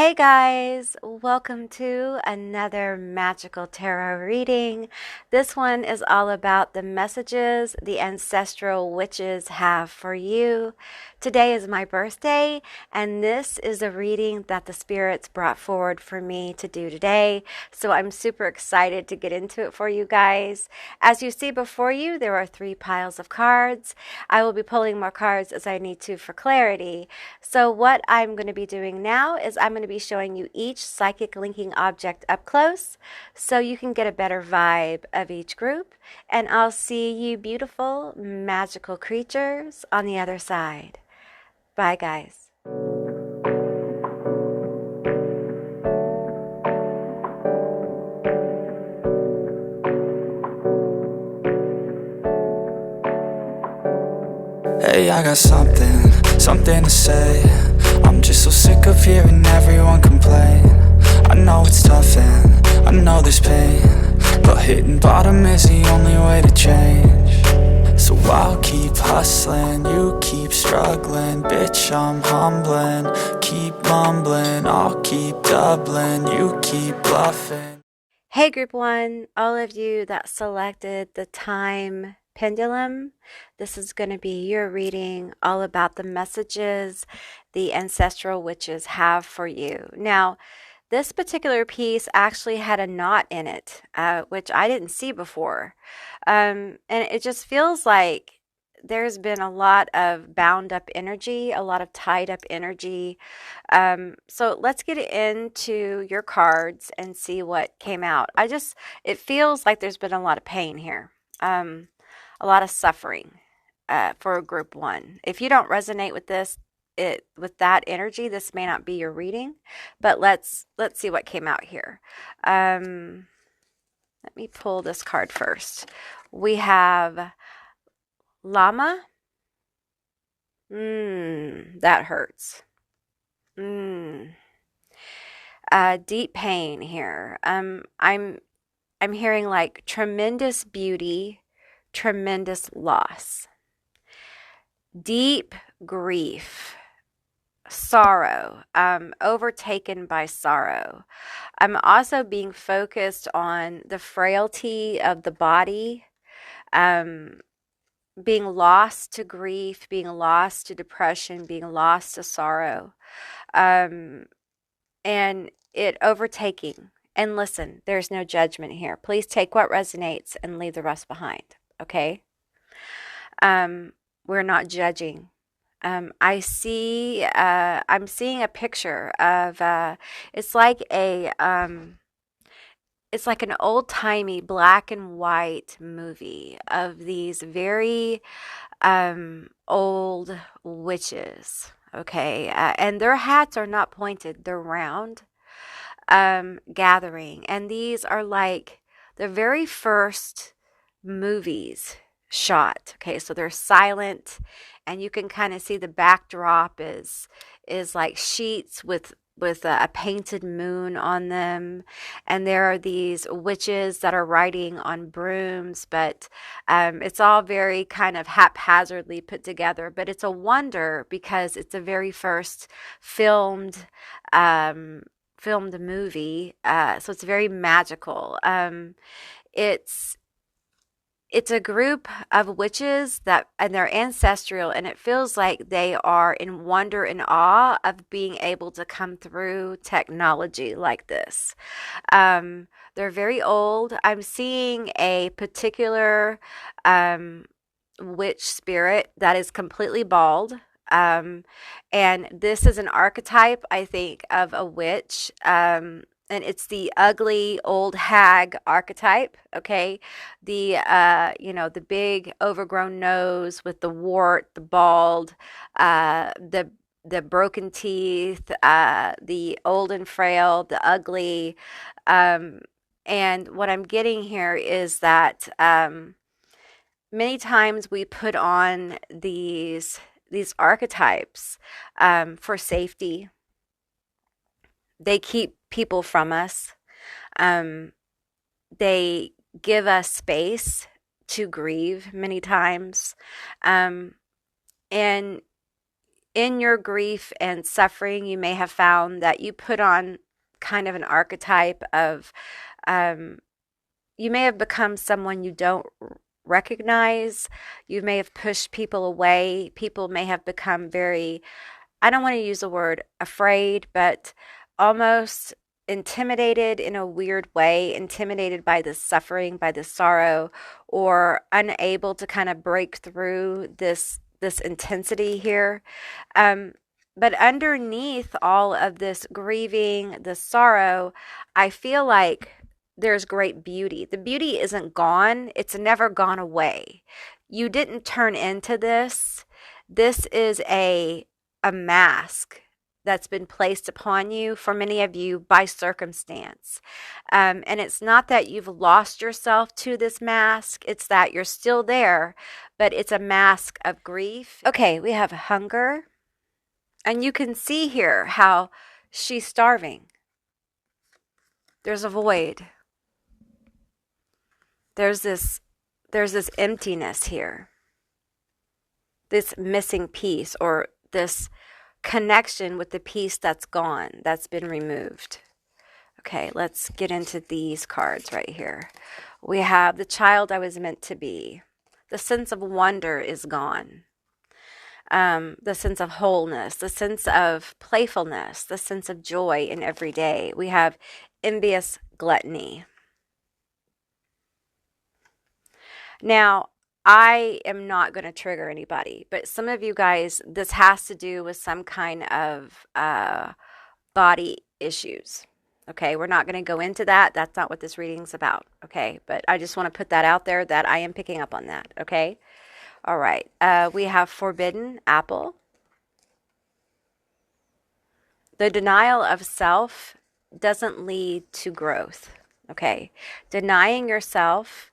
Hey guys, welcome to another magical tarot reading. This one is all about the messages the ancestral witches have for you. Today is my birthday, and this is a reading that the spirits brought forward for me to do today. So I'm super excited to get into it for you guys. As you see before you, there are 3 piles of cards. I will be pulling more cards as I need to for clarity. So what I'm going to be doing now is I'm going to be showing you each psychic linking object up close so you can get a better vibe of each group. And I'll see you beautiful, magical creatures on the other side. Bye, guys. Hey, I got something to say. I'm just so sick of hearing everyone complain. I know it's tough and I know there's pain, but hitting bottom is the only way to change. So I'll keep hustling, you keep struggling. Bitch, I'm humbling, keep mumbling. I'll keep doubling, you keep bluffing. Hey, Group 1, all of you that selected the time pendulum, this is going to be your reading all about the messages the ancestral witches have for you. Now, this particular piece actually had a knot in it, which I didn't see before. And it just feels like there's been a lot of bound up energy, a lot of tied up energy. So let's get into your cards and see what came out. It feels like there's been a lot of pain here, a lot of suffering for group 1. If you don't resonate with with that energy, this may not be your reading, but let's see what came out here. Let me pull this card first. We have llama. That hurts. Deep pain here. I'm hearing like tremendous beauty, tremendous loss, deep grief, sorrow, overtaken by sorrow. I'm also being focused on the frailty of the body, being lost to grief, being lost to depression, being lost to sorrow, and it overtaking. And listen, there's no judgment here. Please take what resonates and leave the rest behind, okay? We're not judging. I'm seeing a picture of it's like an old-timey black and white movie of these very old witches, okay? And their hats are not pointed, they're round, gathering. And these are like the very first movies shot. Okay, so they're silent, and you can kind of see the backdrop is like sheets with a painted moon on them, and there are these witches that are riding on brooms, but it's all very kind of haphazardly put together. But it's a wonder because it's the very first filmed movie, so it's very magical. It's it's a group of witches and they're ancestral, and it feels like they are in wonder and awe of being able to come through technology like this. They're very old. I'm seeing a particular witch spirit that is completely bald. And this is an archetype, I think, of a witch. And it's the ugly old hag archetype, okay? The big overgrown nose with the wart, the bald, the broken teeth, the old and frail, the ugly. And what I'm getting here is that many times we put on these archetypes for safety. They keep people from us. They give us space to grieve many times. And in your grief and suffering, you may have found that you put on kind of an archetype of, um, you may have become someone you don't recognize. You may have pushed people away. People may have become very, I don't want to use the word afraid, but almost intimidated in a weird way, intimidated by the suffering, by the sorrow, or unable to kind of break through this intensity here. Um, but underneath all of this grieving, the sorrow, I feel like there's great beauty. The beauty isn't gone, it's never gone away. You didn't turn into this. This is a mask that's been placed upon you for many of you by circumstance. And it's not that you've lost yourself to this mask, it's that you're still there, but it's a mask of grief. Okay, we have hunger. And you can see here how she's starving. There's a void. There's this emptiness here. This missing piece, or this connection with the piece that's gone, that's been removed. Okay, let's get into these cards right here. We have the child I was meant to be. The sense of wonder is gone. The sense of wholeness, the sense of playfulness, the sense of joy in every day. We have envious gluttony. Now, I am not going to trigger anybody, but some of you guys, this has to do with some kind of body issues. Okay, we're not going to go into that. That's not what this reading's about. Okay, but I just want to put that out there that I am picking up on that. Okay, all right. We have forbidden apple. The denial of self doesn't lead to growth. Okay, denying yourself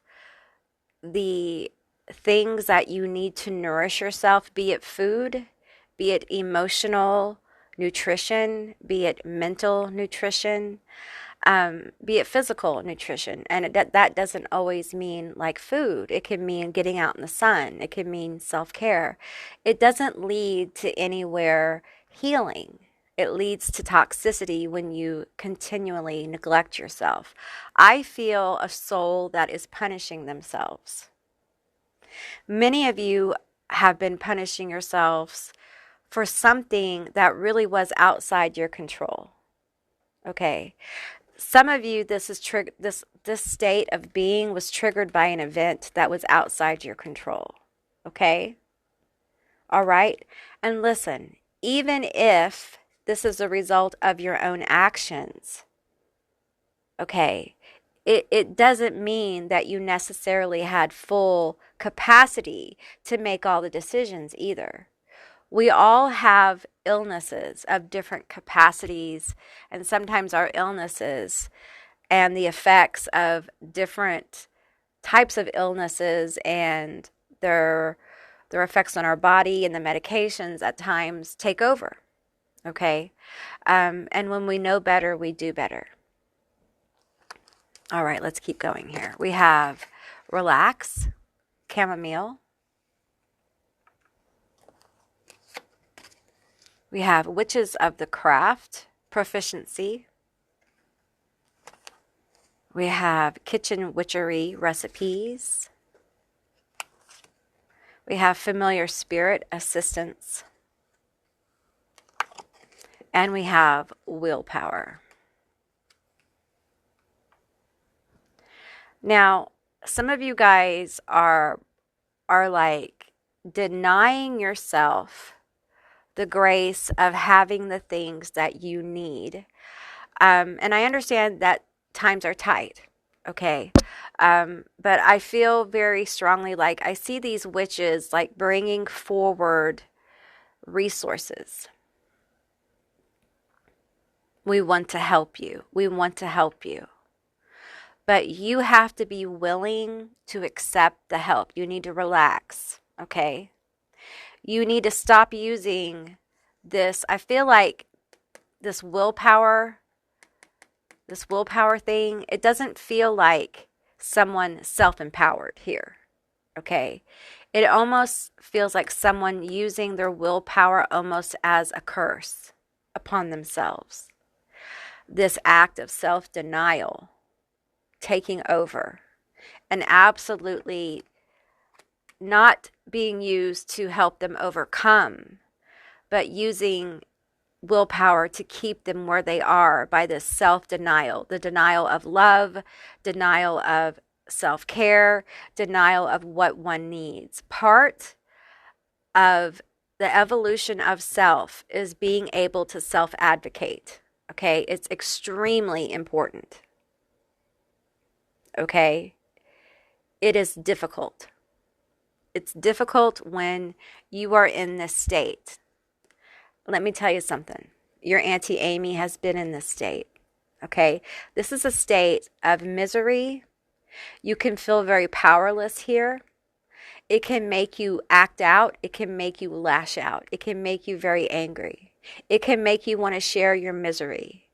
the things that you need to nourish yourself, be it food, be it emotional nutrition, be it mental nutrition, be it physical nutrition. And that doesn't always mean like food. It can mean getting out in the sun. It can mean self-care. It doesn't lead to anywhere healing. It leads to toxicity when you continually neglect yourself. I feel a soul that is punishing themselves. Many of you have been punishing yourselves for something that really was outside your control. Okay. Some of you, this state of being was triggered by an event that was outside your control. Okay? All right? And listen, even if this is a result of your own actions, okay, it doesn't mean that you necessarily had full capacity to make all the decisions either. We all have illnesses of different capacities, and sometimes our illnesses and the effects of different types of illnesses and their effects on our body and the medications at times take over. Okay? And when we know better, we do better. All right, let's keep going here. We have relax, chamomile. We have witches of the craft, proficiency. We have kitchen witchery recipes. We have familiar spirit assistance. And we have willpower. Now, some of you guys are like denying yourself the grace of having the things that you need. And I understand that times are tight, okay? But I feel very strongly like I see these witches like bringing forward resources. We want to help you. We want to help you. But you have to be willing to accept the help. You need to relax, okay? You need to stop using this. I feel like this willpower thing, it doesn't feel like someone self-empowered here, Okay. It almost feels like someone using their willpower almost as a curse upon themselves. This act of self-denial taking over and absolutely not being used to help them overcome, but using willpower to keep them where they are by this self-denial, the denial of love, denial of self-care, denial of what one needs. Part of the evolution of self is being able to self-advocate. Okay, it's extremely important. Okay, it is difficult. It's difficult when you are in this state. Let me tell you something. Your Auntie Amy has been in this state. Okay, this is a state of misery. You can feel very powerless here. It can make you act out. It can make you lash out. It can make you very angry. It can make you want to share your misery.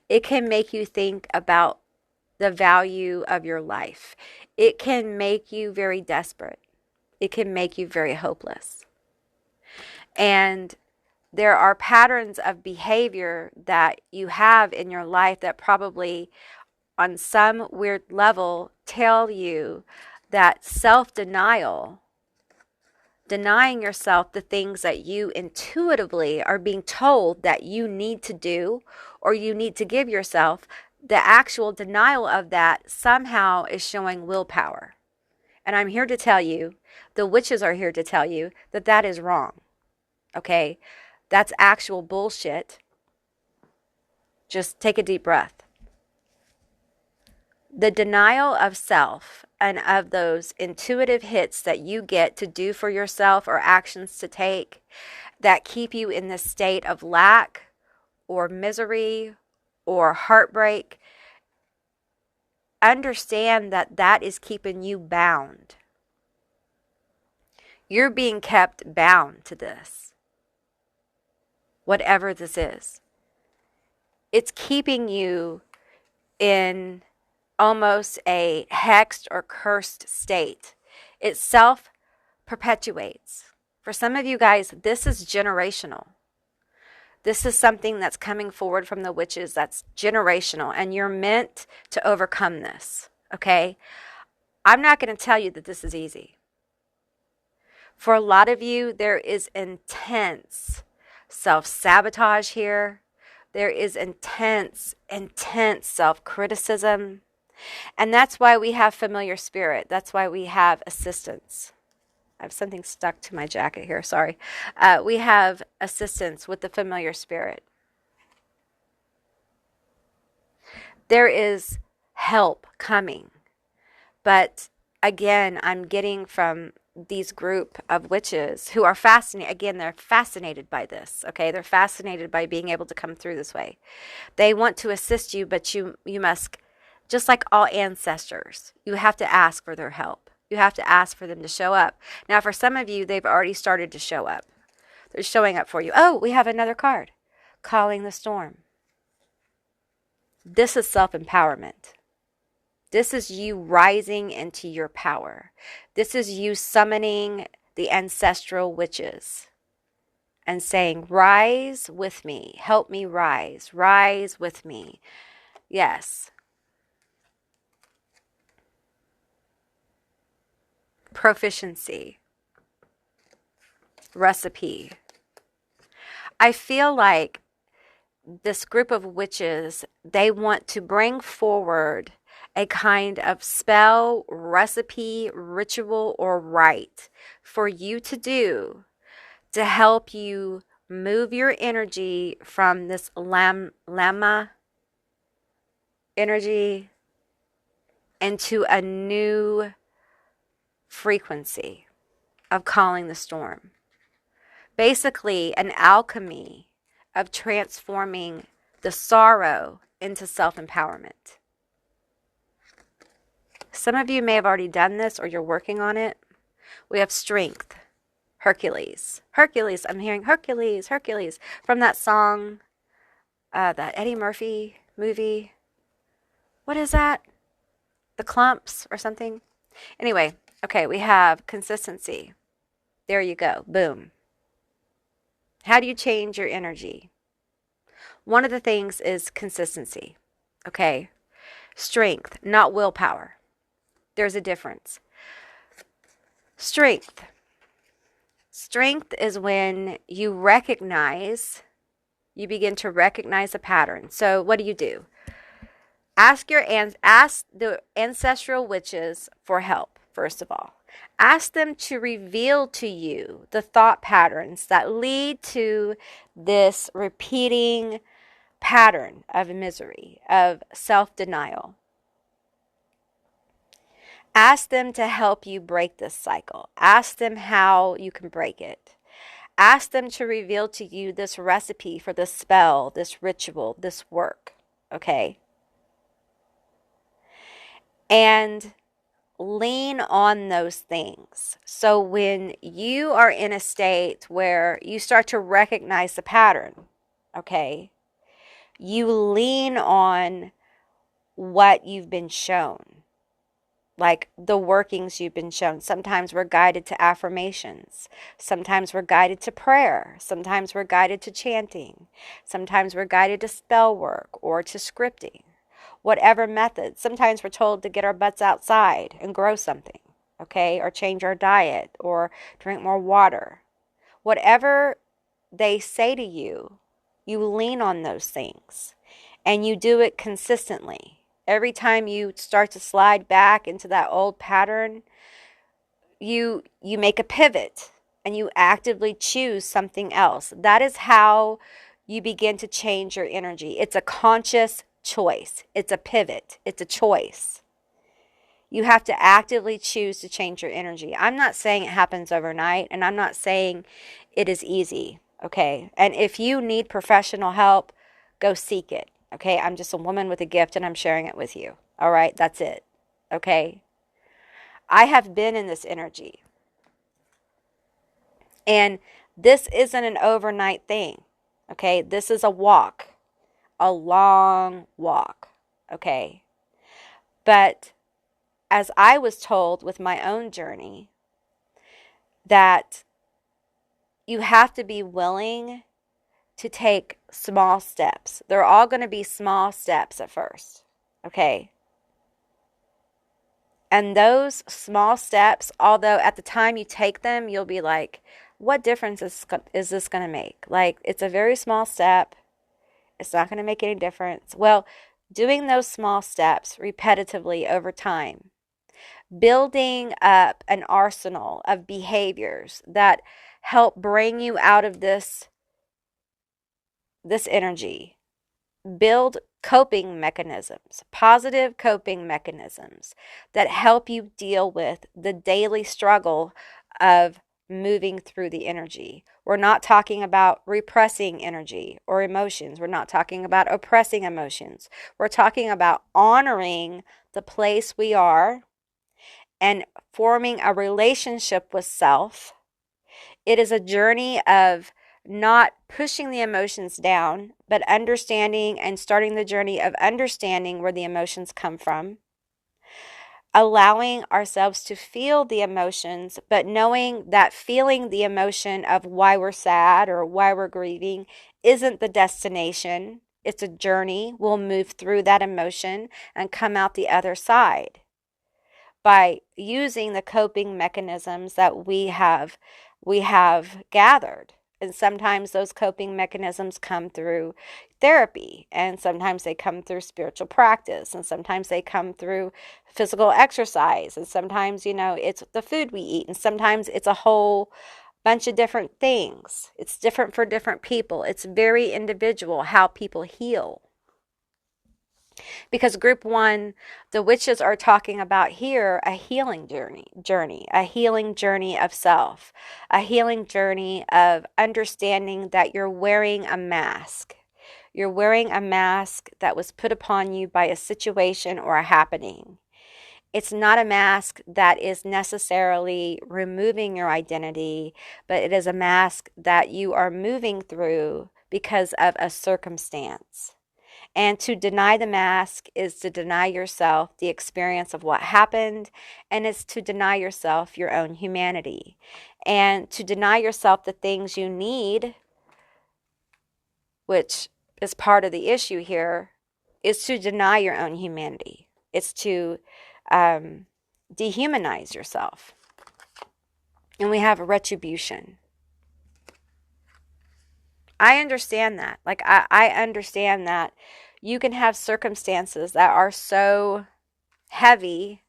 It can make you think about the value of your life. It can make you very desperate. It can make you very hopeless. And there are patterns of behavior that you have in your life that probably on some weird level tell you that self-denial, denying yourself the things that you intuitively are being told that you need to do or you need to give yourself, the actual denial of that somehow is showing willpower. And I'm here to tell you, the witches are here to tell you that that is wrong. Okay? That's actual bullshit. Just take a deep breath. The denial of self and of those intuitive hits that you get to do for yourself or actions to take that keep you in this state of lack or misery or heartbreak, understand that that is keeping you bound. You're being kept bound to this, whatever this is. It's keeping you in almost a hexed or cursed state. It self-perpetuates. For some of you guys, this is generational. This is something that's coming forward from the witches that's generational, and you're meant to overcome this, okay? I'm not going to tell you that this is easy. For a lot of you, there is intense self-sabotage here. There is intense self-criticism. And that's why we have familiar spirit. That's why we have assistance. I have something stuck to my jacket here, sorry. We have assistance with the familiar spirit. There is help coming. But again, I'm getting from these group of witches who are fascinated. Again, they're fascinated by this, okay? They're fascinated by being able to come through this way. They want to assist you, but you must, just like all ancestors, you have to ask for their help. You have to ask for them to show up. Now, for some of you, they've already started to show up. They're showing up for you. Oh, we have another card. Calling the storm. This is self-empowerment. This is you rising into your power. This is you summoning the ancestral witches and saying, rise with me. Help me rise. Rise with me. Yes. Proficiency. Recipe. I feel like this group of witches, they want to bring forward a kind of spell, recipe, ritual, or rite for you to do to help you move your energy from this lama energy into a new frequency of calling the storm. Basically, an alchemy of transforming the sorrow into self-empowerment. Some of you may have already done this or you're working on it. We have strength. Hercules. Hercules. I'm hearing Hercules. Hercules. From that song, that Eddie Murphy movie. What is that? The Clumps or something? Anyway, Okay, we have consistency. There you go. Boom. How do you change your energy? One of the things is consistency. Okay. Strength, not willpower. There's a difference. Strength. Strength is when you begin to recognize a pattern. So what do? Ask the ancestral witches for help, first of all. Ask them to reveal to you the thought patterns that lead to this repeating pattern of misery, of self-denial. Ask them to help you break this cycle. Ask them how you can break it. Ask them to reveal to you this recipe for this spell, this ritual, this work. Okay? And lean on those things. So when you are in a state where you start to recognize the pattern, okay, you lean on what you've been shown, like the workings you've been shown. Sometimes we're guided to affirmations. Sometimes we're guided to prayer. Sometimes we're guided to chanting. Sometimes we're guided to spell work or to scripting. Whatever method. Sometimes we're told to get our butts outside and grow something, okay, or change our diet or drink more water. Whatever they say to you, you lean on those things and you do it consistently. Every time you start to slide back into that old pattern, you make a pivot and you actively choose something else. That is how you begin to change your energy. It's a conscious choice. It's a pivot. It's a choice. You have to actively choose to change your energy. I'm not saying it happens overnight, and I'm not saying it is easy, okay? And if you need professional help, go seek it, okay? I'm just a woman with a gift, and I'm sharing it with you, all right? That's it, okay? I have been in this energy, and this isn't an overnight thing, okay? This is a walk. A long walk, okay? But as I was told with my own journey, that you have to be willing to take small steps. They're all going to be small steps at first, okay? And those small steps, although at the time you take them, you'll be like, what difference is this going to make? Like, it's a very small step. It's not going to make any difference. Well, doing those small steps repetitively over time, building up an arsenal of behaviors that help bring you out of this energy. Build coping mechanisms, positive coping mechanisms that help you deal with the daily struggle of moving through the energy. We're not talking about repressing energy or emotions. We're not talking about oppressing emotions. We're talking about honoring the place we are and forming a relationship with self. It is a journey of not pushing the emotions down, but understanding and starting the journey of understanding where the emotions come from. Allowing ourselves to feel the emotions, but knowing that feeling the emotion of why we're sad or why we're grieving isn't the destination. It's a journey. We'll move through that emotion and come out the other side by using the coping mechanisms that we have gathered. And sometimes those coping mechanisms come through therapy, and sometimes they come through spiritual practice, and sometimes they come through physical exercise, and sometimes, it's the food we eat, and sometimes it's a whole bunch of different things. It's different for different people. It's very individual how people heal. Because group one, the witches are talking about here a healing journey, a healing journey of self, a healing journey of understanding that you're wearing a mask. You're wearing a mask that was put upon you by a situation or a happening. It's not a mask that is necessarily removing your identity, but it is a mask that you are moving through because of a circumstance. And to deny the mask is to deny yourself the experience of what happened, and it's to deny yourself your own humanity. And to deny yourself the things you need, which is part of the issue here, is to deny your own humanity. It's to dehumanize yourself. And we have a retribution. I understand that. Like, I understand that you can have circumstances that are so heavy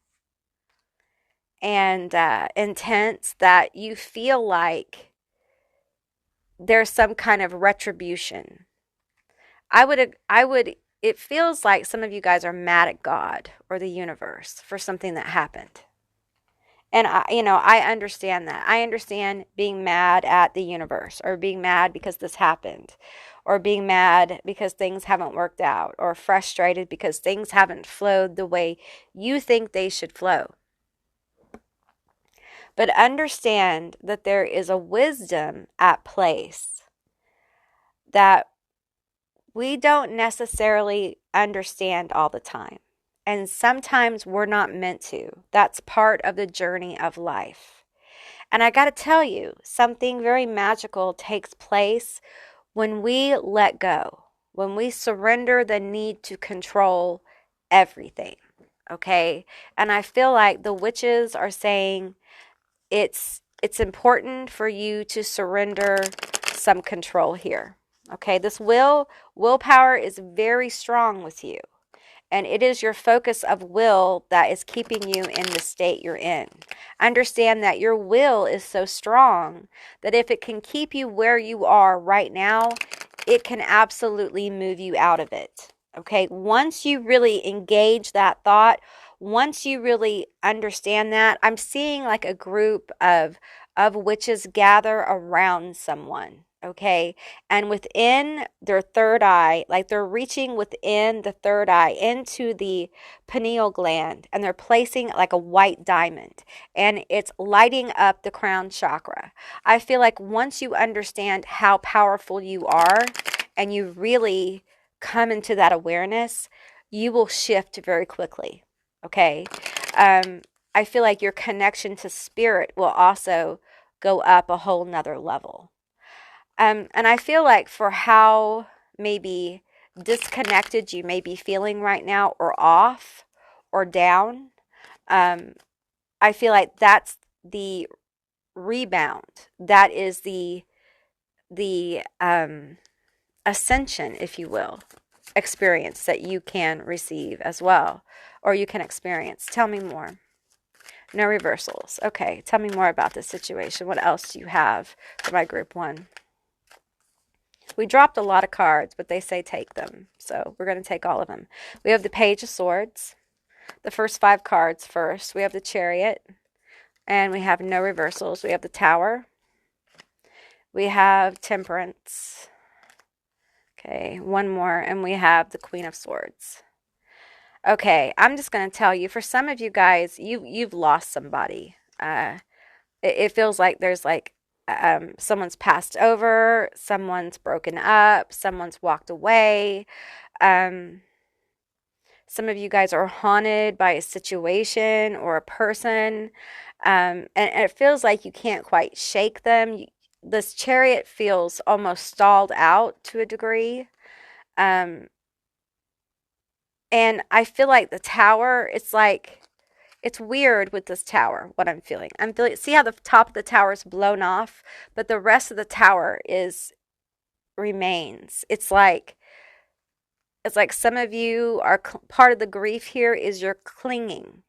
and intense that you feel like there's some kind of retribution. It feels like some of you guys are mad at God or the universe for something that happened. And I understand that. I understand being mad at the universe, or being mad because this happened, or being mad because things haven't worked out, or frustrated because things haven't flowed the way you think they should flow. But understand that there is a wisdom at place that we don't necessarily understand all the time. And sometimes we're not meant to. That's part of the journey of life. And I got to tell you, something very magical takes place when we let go, when we surrender the need to control everything. Okay? And I feel like the witches are saying it's important for you to surrender some control here. Okay? This willpower is very strong with you. And it is your focus of will that is keeping you in the state you're in. Understand that your will is so strong that if it can keep you where you are right now, it can absolutely move you out of it. Okay? Once you really engage that thought, once you really understand that, I'm seeing like a group of witches gather around someone. Okay, and within their third eye, like they're reaching within the third eye into the pineal gland, and they're placing like a white diamond, and it's lighting up the crown chakra. I feel like once you understand how powerful you are and you really come into that awareness, you will shift very quickly. Okay, I feel like your connection to spirit will also go up a whole nother level. And I feel like for how maybe disconnected you may be feeling right now, or off, or down, I feel like that's the rebound. That is the ascension, if you will, experience that you can receive as well, or you can experience. Tell me more. No reversals. Okay, tell me more about this situation. What else do you have for my group 1? We dropped a lot of cards, but they say take them. So we're going to take all of them. We have the Page of Swords. The first 5 cards first. We have the Chariot. And we have no reversals. We have the Tower. We have Temperance. Okay, one more. And we have the Queen of Swords. Okay, I'm just going to tell you, for some of you guys, you've lost somebody. It feels like there's like someone's passed over, someone's broken up, someone's walked away. Some of you guys are haunted by a situation or a person, and it feels like you can't quite shake them. This Chariot feels almost stalled out to a degree. And I feel like the Tower, it's weird with this tower, what I'm feeling. See how the top of the tower is blown off, but the rest of the tower remains. It's like some of you are part of the grief here is you're clinging.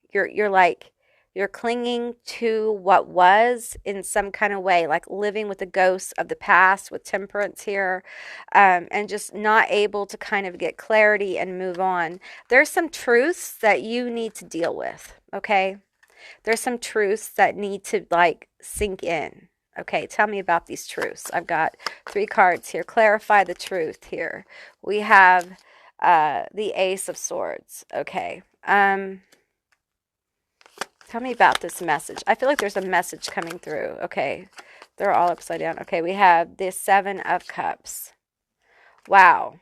You're clinging to what was in some kind of way, like living with the ghosts of the past with Temperance here, and just not able to kind of get clarity and move on. There's some truths that you need to deal with, okay? There's some truths that need to like sink in. Okay, tell me about these truths. I've got 3 cards here. Clarify the truth here. We have the Ace of Swords. Okay. Tell me about this message. I feel like there's a message coming through. Okay. They're all upside down. Okay, we have the 7 of Cups. Wow.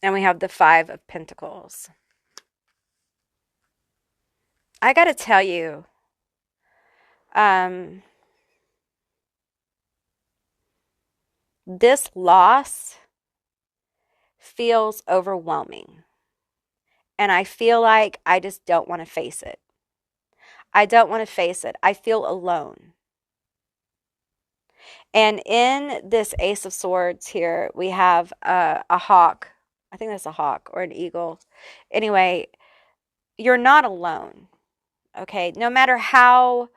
And we have the Five of Pentacles. I got to tell you, this loss feels overwhelming. And I feel like I just don't want to face it. I don't want to face it. I feel alone. And in this Ace of Swords here, we have a hawk. I think that's a hawk or an eagle. Anyway, you're not alone. Okay, no matter how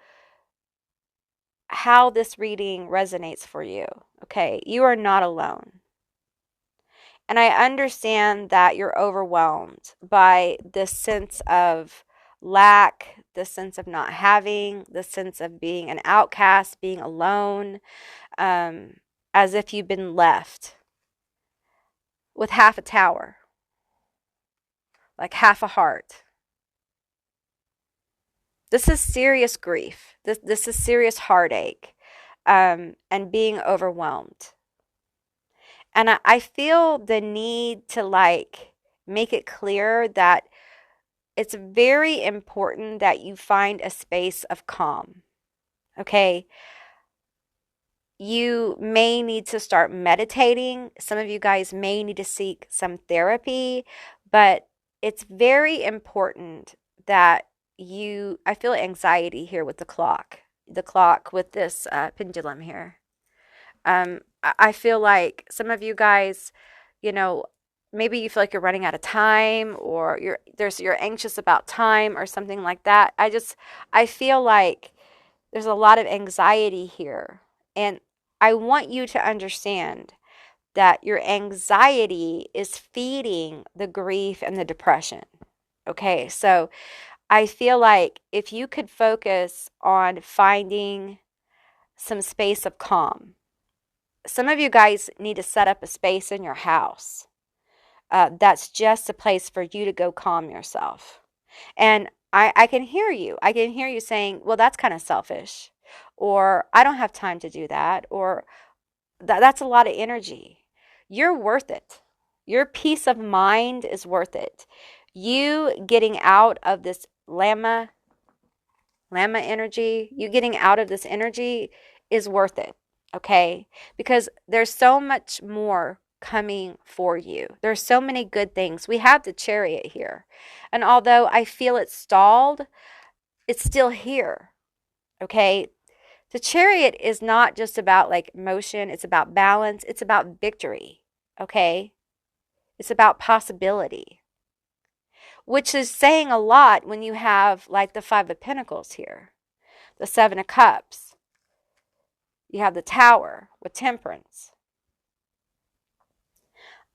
this reading resonates for you, okay, you are not alone. And I understand that you're overwhelmed by this sense of lack, the sense of not having, the sense of being an outcast, being alone, as if you've been left with half a tower, like half a heart. This is serious grief. This is serious heartache, and being overwhelmed. And I feel the need to like make it clear that it's very important that you find a space of calm. Okay. You may need to start meditating. Some of you guys may need to seek some therapy, but it's very important that I feel anxiety here with the clock with this pendulum here. I feel like some of you guys, you know, maybe you feel like you're running out of time, or you're anxious about time or something like that. I feel like there's a lot of anxiety here. And I want you to understand that your anxiety is feeding the grief and the depression. Okay, so I feel like if you could focus on finding some space of calm. Some of you guys need to set up a space in your house that's just a place for you to go calm yourself. And I can hear you. I can hear you saying, well, that's kind of selfish. Or I don't have time to do that. Or that's a lot of energy. You're worth it. Your peace of mind is worth it. You getting out of this llama energy, you getting out of this energy is worth it. Okay? Because there's so much more coming for you. There's so many good things. We have the Chariot here. And although I feel it's stalled, it's still here. Okay? The Chariot is not just about like motion, it's about balance, it's about victory. Okay? It's about possibility. Which is saying a lot when you have like the Five of Pentacles here, the Seven of Cups. You have the Tower with Temperance.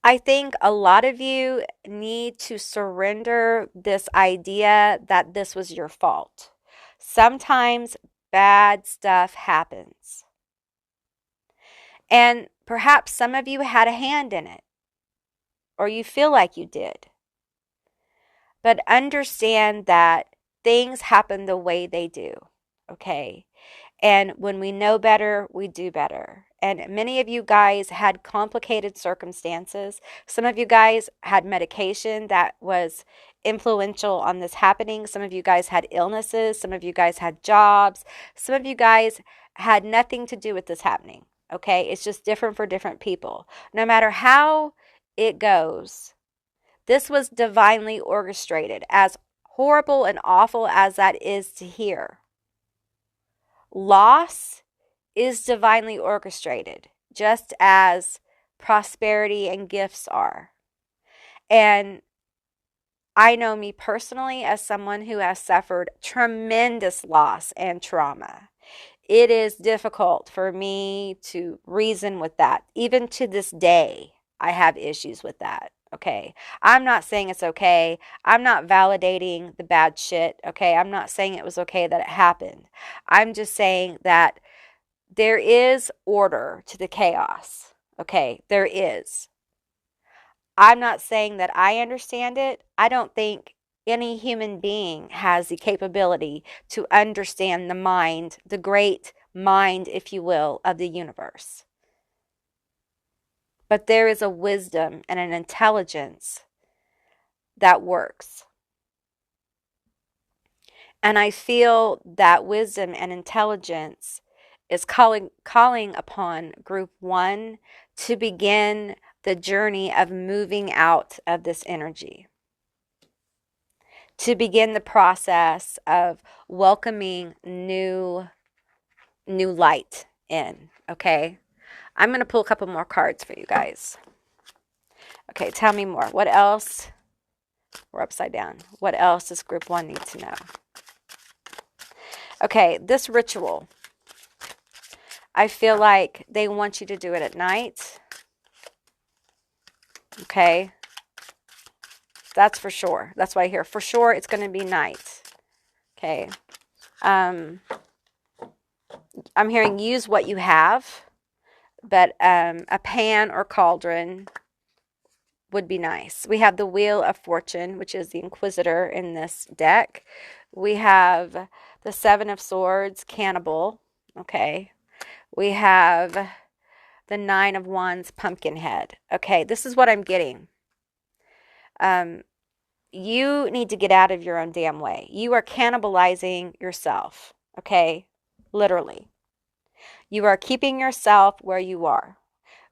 I think a lot of you need to surrender this idea that this was your fault. Sometimes bad stuff happens. And perhaps some of you had a hand in it, or you feel like you did. But understand that things happen the way they do, okay? And when we know better, we do better. And many of you guys had complicated circumstances. Some of you guys had medication that was influential on this happening. Some of you guys had illnesses. Some of you guys had jobs. Some of you guys had nothing to do with this happening, okay? It's just different for different people. No matter how it goes, this was divinely orchestrated, as horrible and awful as that is to hear. Loss is divinely orchestrated, just as prosperity and gifts are. And I know me personally as someone who has suffered tremendous loss and trauma. It is difficult for me to reason with that. Even to this day, I have issues with that. Okay. I'm not saying it's okay. I'm not validating the bad shit. Okay. I'm not saying it was okay that it happened. I'm just saying that there is order to the chaos. Okay. There is. I'm not saying that I understand it. I don't think any human being has the capability to understand the mind, the great mind, if you will, of the universe. but there is a wisdom and an intelligence that works. And I feel that wisdom and intelligence is calling upon group 1 to begin the journey of moving out of this energy, to begin the process of welcoming new light in. Okay, I'm going to pull a couple more cards for you guys. Okay, tell me more. What else? We're upside down. What else does group 1 need to know? Okay, this ritual, I feel like they want you to do it at night. Okay, that's for sure. That's why I hear for sure it's going to be night. Okay, I'm hearing use what you have, but a pan or cauldron would be nice. We have the Wheel of Fortune, which is the Inquisitor in this deck. We have the Seven of Swords, Cannibal. Okay. We have the Nine of Wands, Pumpkinhead. Okay, this is what I'm getting. You need to get out of your own damn way. You are cannibalizing yourself. Okay, literally. You are keeping yourself where you are.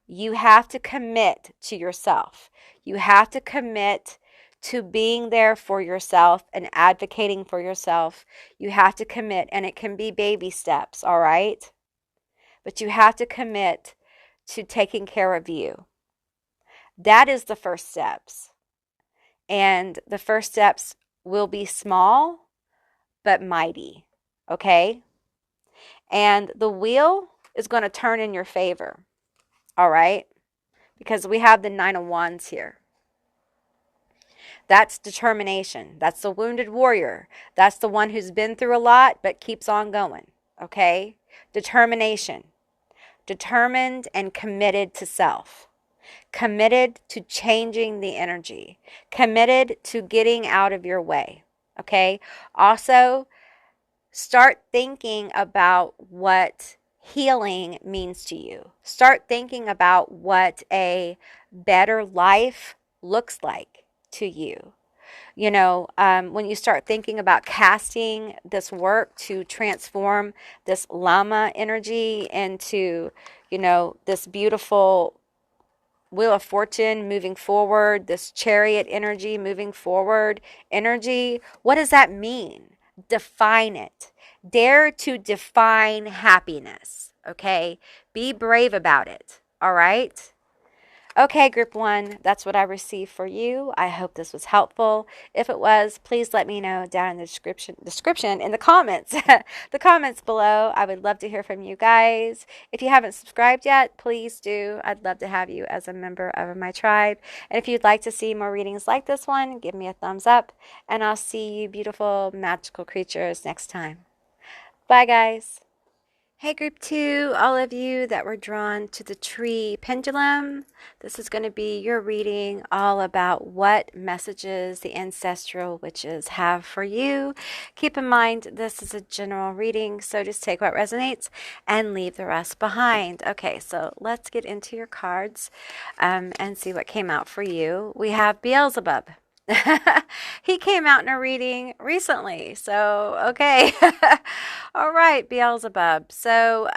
You have to commit to yourself. You have to commit to being there for yourself and advocating for yourself. You have to commit, and it can be baby steps, all right? But you have to commit to taking care of you. That is the first steps. And the first steps will be small but mighty, okay? And the wheel is going to turn in your favor, all right? Because we have the Nine of Wands here. That's determination. That's the wounded warrior. That's the one who's been through a lot but keeps on going, okay? Determination. Determined and committed to self. Committed to changing the energy. Committed to getting out of your way, okay? Also, start thinking about what healing means to you. Start thinking about what a better life looks like to you. You know, when you start thinking about casting this work to transform this llama energy into, you know, this beautiful Wheel of Fortune moving forward, this chariot energy moving forward energy, what does that mean? Define it. Dare to define happiness, okay? Be brave about it, all right? Okay, group 1, that's what I received for you. I hope this was helpful. If it was, please let me know down in the description in the comments, the comments below. I would love to hear from you guys. If you haven't subscribed yet, please do. I'd love to have you as a member of my tribe. And if you'd like to see more readings like this one, give me a thumbs up, and I'll see you beautiful magical creatures next time. Bye, guys. Hey group 2, all of you that were drawn to the tree pendulum, this is going to be your reading all about what messages the ancestral witches have for you. Keep in mind this is a general reading, so just take what resonates and leave the rest behind. Okay, so let's get into your cards and see what came out for you. We have Beelzebub. He came out in a reading recently, so okay. All right, Beelzebub. So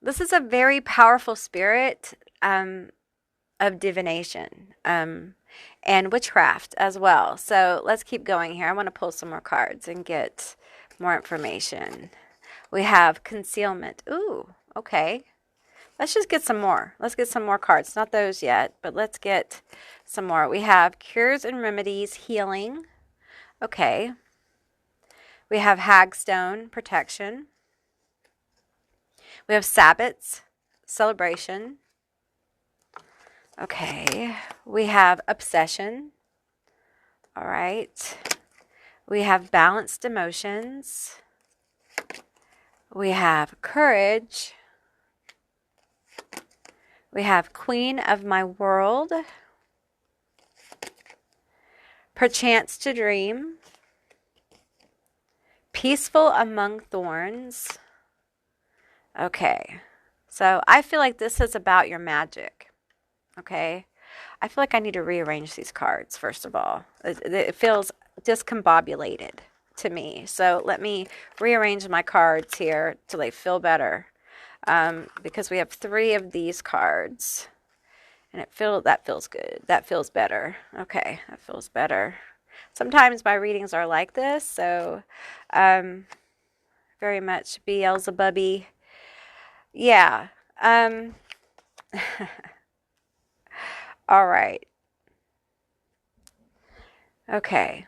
this is a very powerful spirit of divination and witchcraft as well. So let's keep going here. I want to pull some more cards and get more information. We have concealment. Ooh, okay. Let's just get some more. Let's get some more cards. Not those yet, but let's get some more. We have cures and remedies, healing. Okay. We have hagstone, protection. We have sabbats, celebration. Okay. We have obsession. All right. We have balanced emotions. We have courage. We have Queen of My World, Perchance to Dream, Peaceful Among Thorns. Okay, so I feel like this is about your magic. Okay. I feel like I need to rearrange these cards, first of all. It feels discombobulated to me. So let me rearrange my cards here till they feel better. Because we have 3 of these cards. And that feels good. That feels better. Okay, that feels better. Sometimes my readings are like this, so very much Beelzebubby. Yeah. All right. Okay.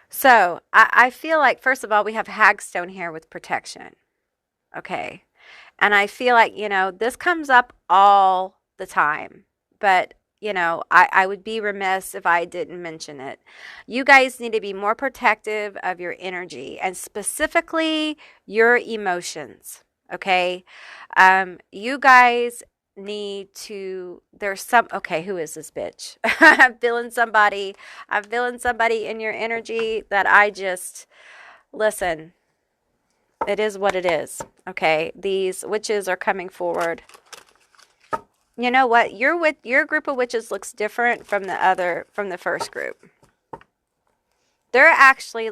So I feel like, first of all, we have Hagstone here with protection. Okay. And I feel like, this comes up all the time. But, I would be remiss if I didn't mention it. You guys need to be more protective of your energy and specifically your emotions. Okay. You guys need to, okay, who is this bitch? I'm feeling somebody in your energy that listen, it is what it is. Okay. These witches are coming forward. You know what? Your group of witches looks different from the first group. They're actually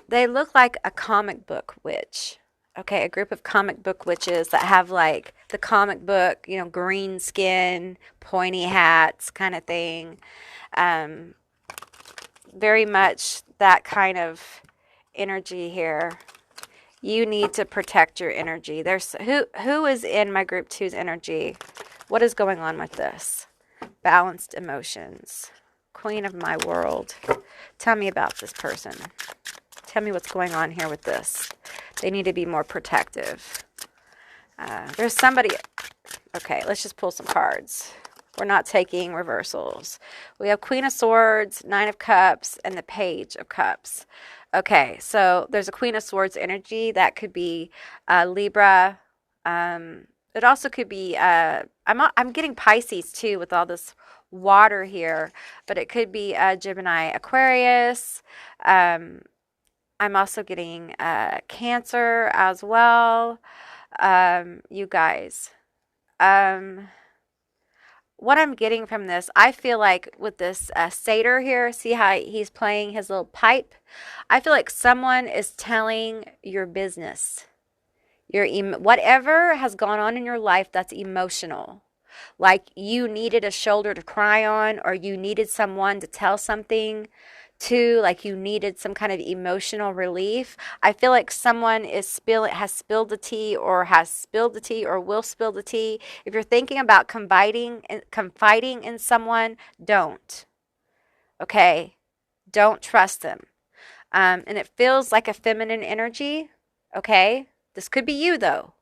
they look like a comic book witch. Okay, a group of comic book witches that have the comic book, green skin, pointy hats kind of thing. Very much that kind of energy here. You need to protect your energy. There's who is in my group 2's energy? What is going on with this? Balanced emotions. Queen of my world. Tell me about this person. Tell me what's going on here with this. They need to be more protective. There's somebody. Okay, let's just pull some cards. We're not taking reversals. We have Queen of Swords, 9 of Cups, and the Page of Cups. Okay, so there's a Queen of Swords energy. That could be Libra. It also could be, I'm getting Pisces too with all this water here, but it could be Gemini, Aquarius. I'm also getting Cancer as well. You guys. What I'm getting from this, I feel like with this satyr here, see how he's playing his little pipe? I feel like someone is telling your business. Whatever has gone on in your life that's emotional. Like you needed a shoulder to cry on, or you needed someone to tell something to, like you needed some kind of emotional relief. I feel like someone has spilled the tea or will spill the tea. If you're thinking about confiding in someone, don't. Okay? Don't trust them. And it feels like a feminine energy. Okay? This could be you though.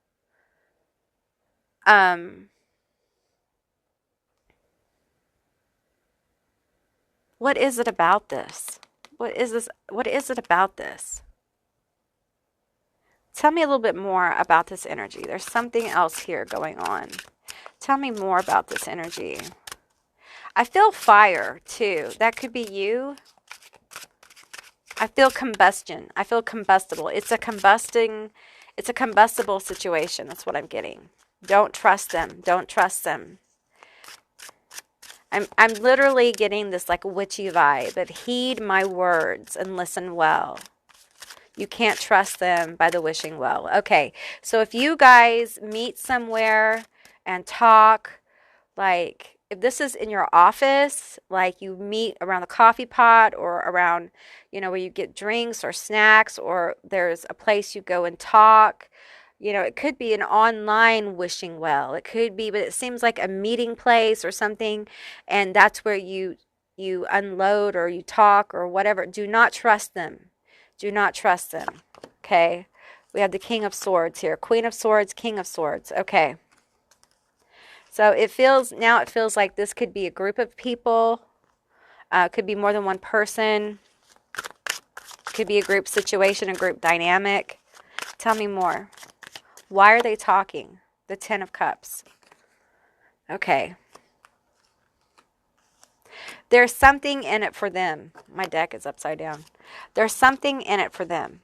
What is it about this? What is this? What is it about this? Tell me a little bit more about this energy. There's something else here going on. Tell me more about this energy. I feel fire too. That could be you. I feel combustion. I feel combustible. It's a combustible situation. That's what I'm getting. Don't trust them. Don't trust them. I'm literally getting this like witchy vibe, but heed my words and listen well. You can't trust them by the wishing well. Okay, so if you guys meet somewhere and talk, like if this is in your office, like you meet around the coffee pot or around, where you get drinks or snacks, or there's a place you go and talk. It could be an online wishing well. It could be, but it seems like a meeting place or something, and that's where you unload or you talk or whatever. Do not trust them. Do not trust them. Okay? We have the King of Swords here. Queen of Swords, King of Swords. Okay. So it feels like this could be a group of people. Could be more than one person. Could be a group situation, a group dynamic. Tell me more. Why are they talking? The 10 of Cups. Okay. There's something in it for them. My deck is upside down. There's something in it for them.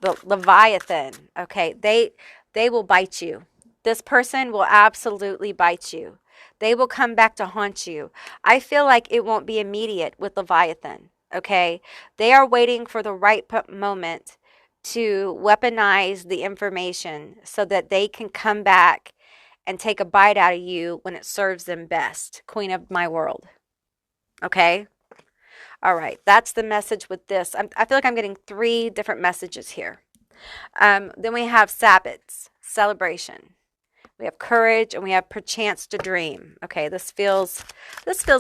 the Leviathan. Okay, they will bite you. This person will absolutely bite you. They will come back to haunt you. I feel like it won't be immediate with Leviathan. Okay, they are waiting for the right moment to weaponize the information so that they can come back and take a bite out of you when it serves them best. Queen of my world. Okay? All right. That's the message with this. I feel like I'm getting 3 different messages here. Then we have Sabbats, celebration. We have courage, and we have perchance to dream. Okay, this feels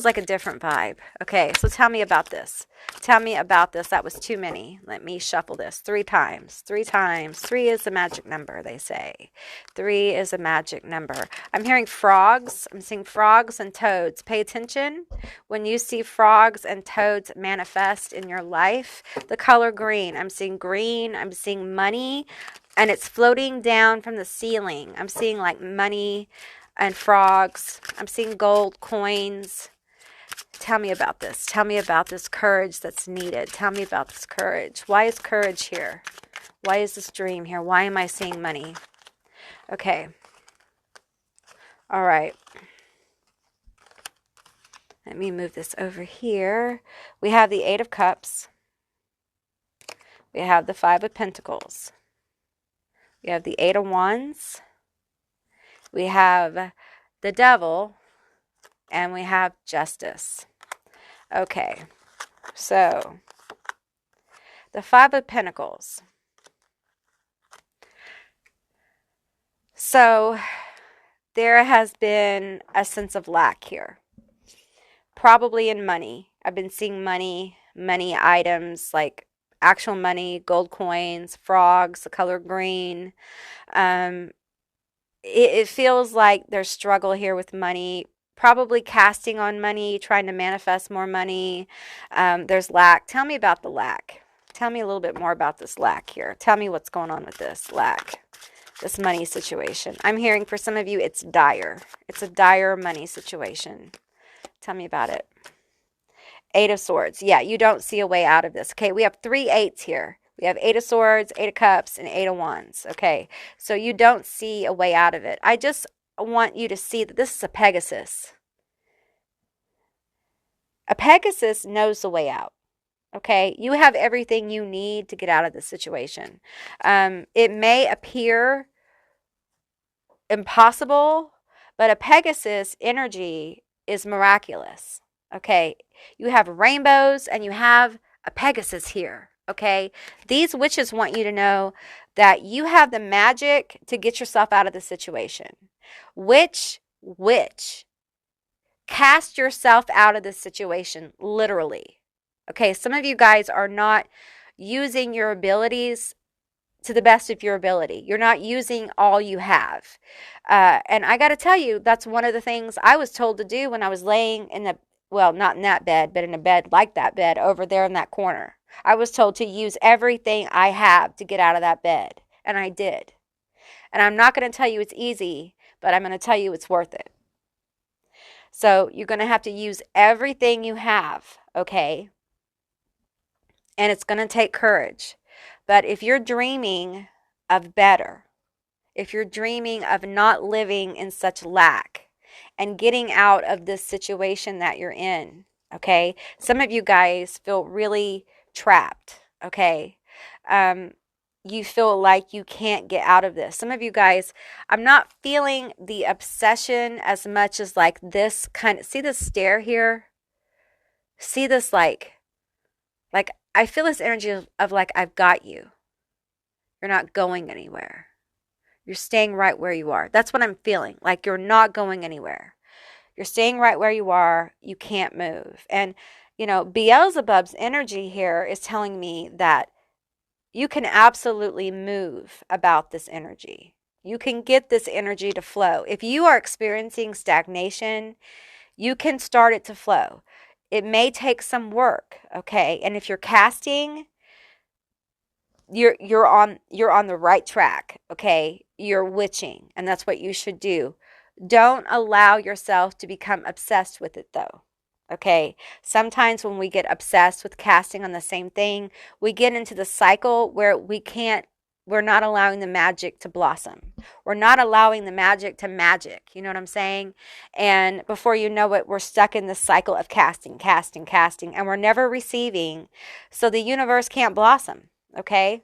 like a different vibe. Okay, so tell me about this. Tell me about this. That was too many. Let me shuffle this 3 times. 3 times. 3 is a magic number, they say. 3 is a magic number. I'm hearing frogs. I'm seeing frogs and toads. Pay attention. When you see frogs and toads manifest in your life, the color green. I'm seeing green. I'm seeing money. And it's floating down from the ceiling. I'm seeing like money and frogs. I'm seeing gold coins. Tell me about this. Tell me about this courage that's needed. Tell me about this courage. Why is courage here? Why is this dream here? Why am I seeing money? Okay. All right. Let me move this over here. We have the 8 of Cups. We have the 5 of Pentacles. We have the 8 of Wands. We have the Devil. And we have Justice. Okay. So, the 5 of Pentacles. So, there has been a sense of lack here. Probably in money. I've been seeing money items like actual money, gold coins, frogs, the color green. It feels like there's struggle here with money, probably casting on money, trying to manifest more money. There's lack. Tell me about the lack. Tell me a little bit more about this lack here. Tell me what's going on with this lack, this money situation. I'm hearing for some of you it's dire. It's a dire money situation. Tell me about it. 8 of Swords. Yeah, you don't see a way out of this. Okay, we have 3 8s here. We have 8 of Swords, 8 of Cups, and 8 of Wands. Okay, so you don't see a way out of it. I just want you to see that this is a Pegasus. A Pegasus knows the way out. Okay, you have everything you need to get out of this situation. It may appear impossible, but a Pegasus energy is miraculous. Okay, you have rainbows and you have a Pegasus here. Okay, these witches want you to know that you have the magic to get yourself out of the situation. Witch, cast yourself out of this situation, literally. Okay, some of you guys are not using your abilities to the best of your ability. You're not using all you have. And I got to tell you, that's one of the things I was told to do when I was laying in the, well, not in that bed, but in a bed like that bed over there in that corner. I was told to use everything I have to get out of that bed. And I did. And I'm not going to tell you it's easy, but I'm going to tell you it's worth it. So you're going to have to use everything you have, okay? And it's going to take courage. But if you're dreaming of better, if you're dreaming of not living in such lack and getting out of this situation that you're in, okay? Some of you guys feel really trapped, okay? You feel like you can't get out of this. Some of you guys, I'm not feeling the obsession as much as like this kind of, see this stare here? See this like I feel this energy of like, I've got you. You're not going anywhere. You're staying right where you are. That's what I'm feeling. Like you're not going anywhere. You're staying right where you are. You can't move. And, you know, Beelzebub's energy here is telling me that you can absolutely move about this energy. You can get this energy to flow. If you are experiencing stagnation, you can start it to flow. It may take some work, okay? And if you're casting, you're on the right track, okay? You're witching, and that's what you should do. Don't allow yourself to become obsessed with it though. Okay? Sometimes when we get obsessed with casting on the same thing, we get into the cycle where we can't we're not allowing the magic to blossom. We're not allowing the magic to magic. You know what I'm saying? And before you know it, we're stuck in this cycle of casting, casting, casting, and we're never receiving. So the universe can't blossom. Okay?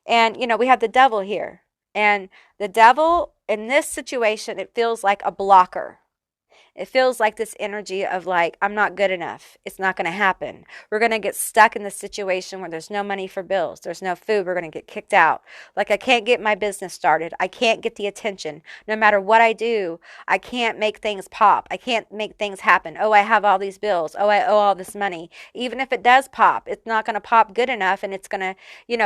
And, we have the devil here. And the devil, in this situation, it feels like a blocker. It feels like this energy of like, I'm not good enough. It's not going to happen. We're going to get stuck in the situation where there's no money for bills. There's no food. We're going to get kicked out. Like, I can't get my business started. I can't get the attention. No matter what I do, I can't make things pop. I can't make things happen. Oh, I have all these bills. Oh, I owe all this money. Even if it does pop, it's not going to pop good enough. And it's going to,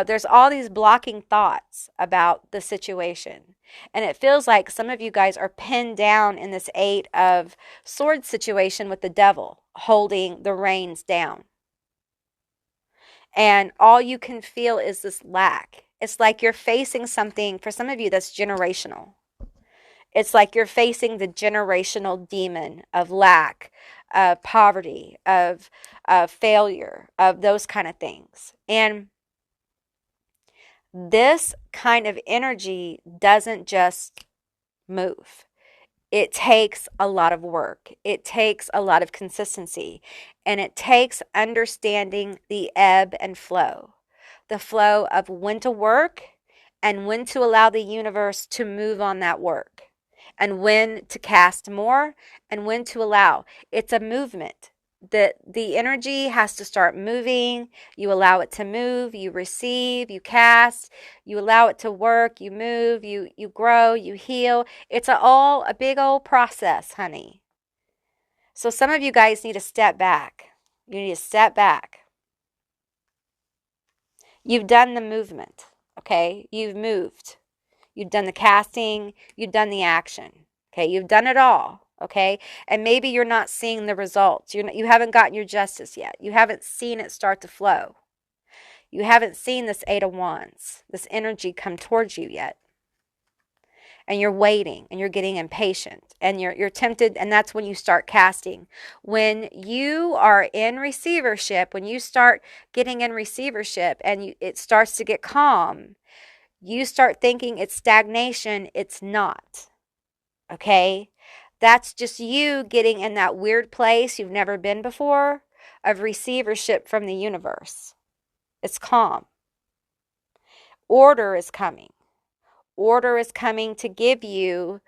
there's all these blocking thoughts about the situation. And it feels like some of you guys are pinned down in this Eight of Swords situation with the devil holding the reins down. And all you can feel is this lack. It's like you're facing something, for some of you, that's generational. It's like you're facing the generational demon of lack, of poverty, of failure, of those kind of things. And this kind of energy doesn't just move. It takes a lot of work. It takes a lot of consistency. And it takes understanding the ebb and flow. The flow of when to work and when to allow the universe to move on that work. And when to cast more and when to allow. It's a movement. The energy has to start moving. You allow it to move, you receive, you cast, you allow it to work, you move, you grow, you heal. It's a big old process, honey. So some of you guys need to step back. You need to step back. You've done the movement, okay? You've moved. You've done the casting, you've done the action, okay? You've done it all. Okay, and maybe you're not seeing the results. You haven't gotten your justice yet. You haven't seen it start to flow. You haven't seen this Eight of Wands, this energy come towards you yet. And you're waiting, and you're getting impatient, and you're tempted, and that's when you start casting. When you are in receivership, when you start getting in receivership, and it starts to get calm, you start thinking it's stagnation. It's not. Okay? That's just you getting in that weird place you've never been before of receivership from the universe. It's calm. Order is coming. Order is coming to give you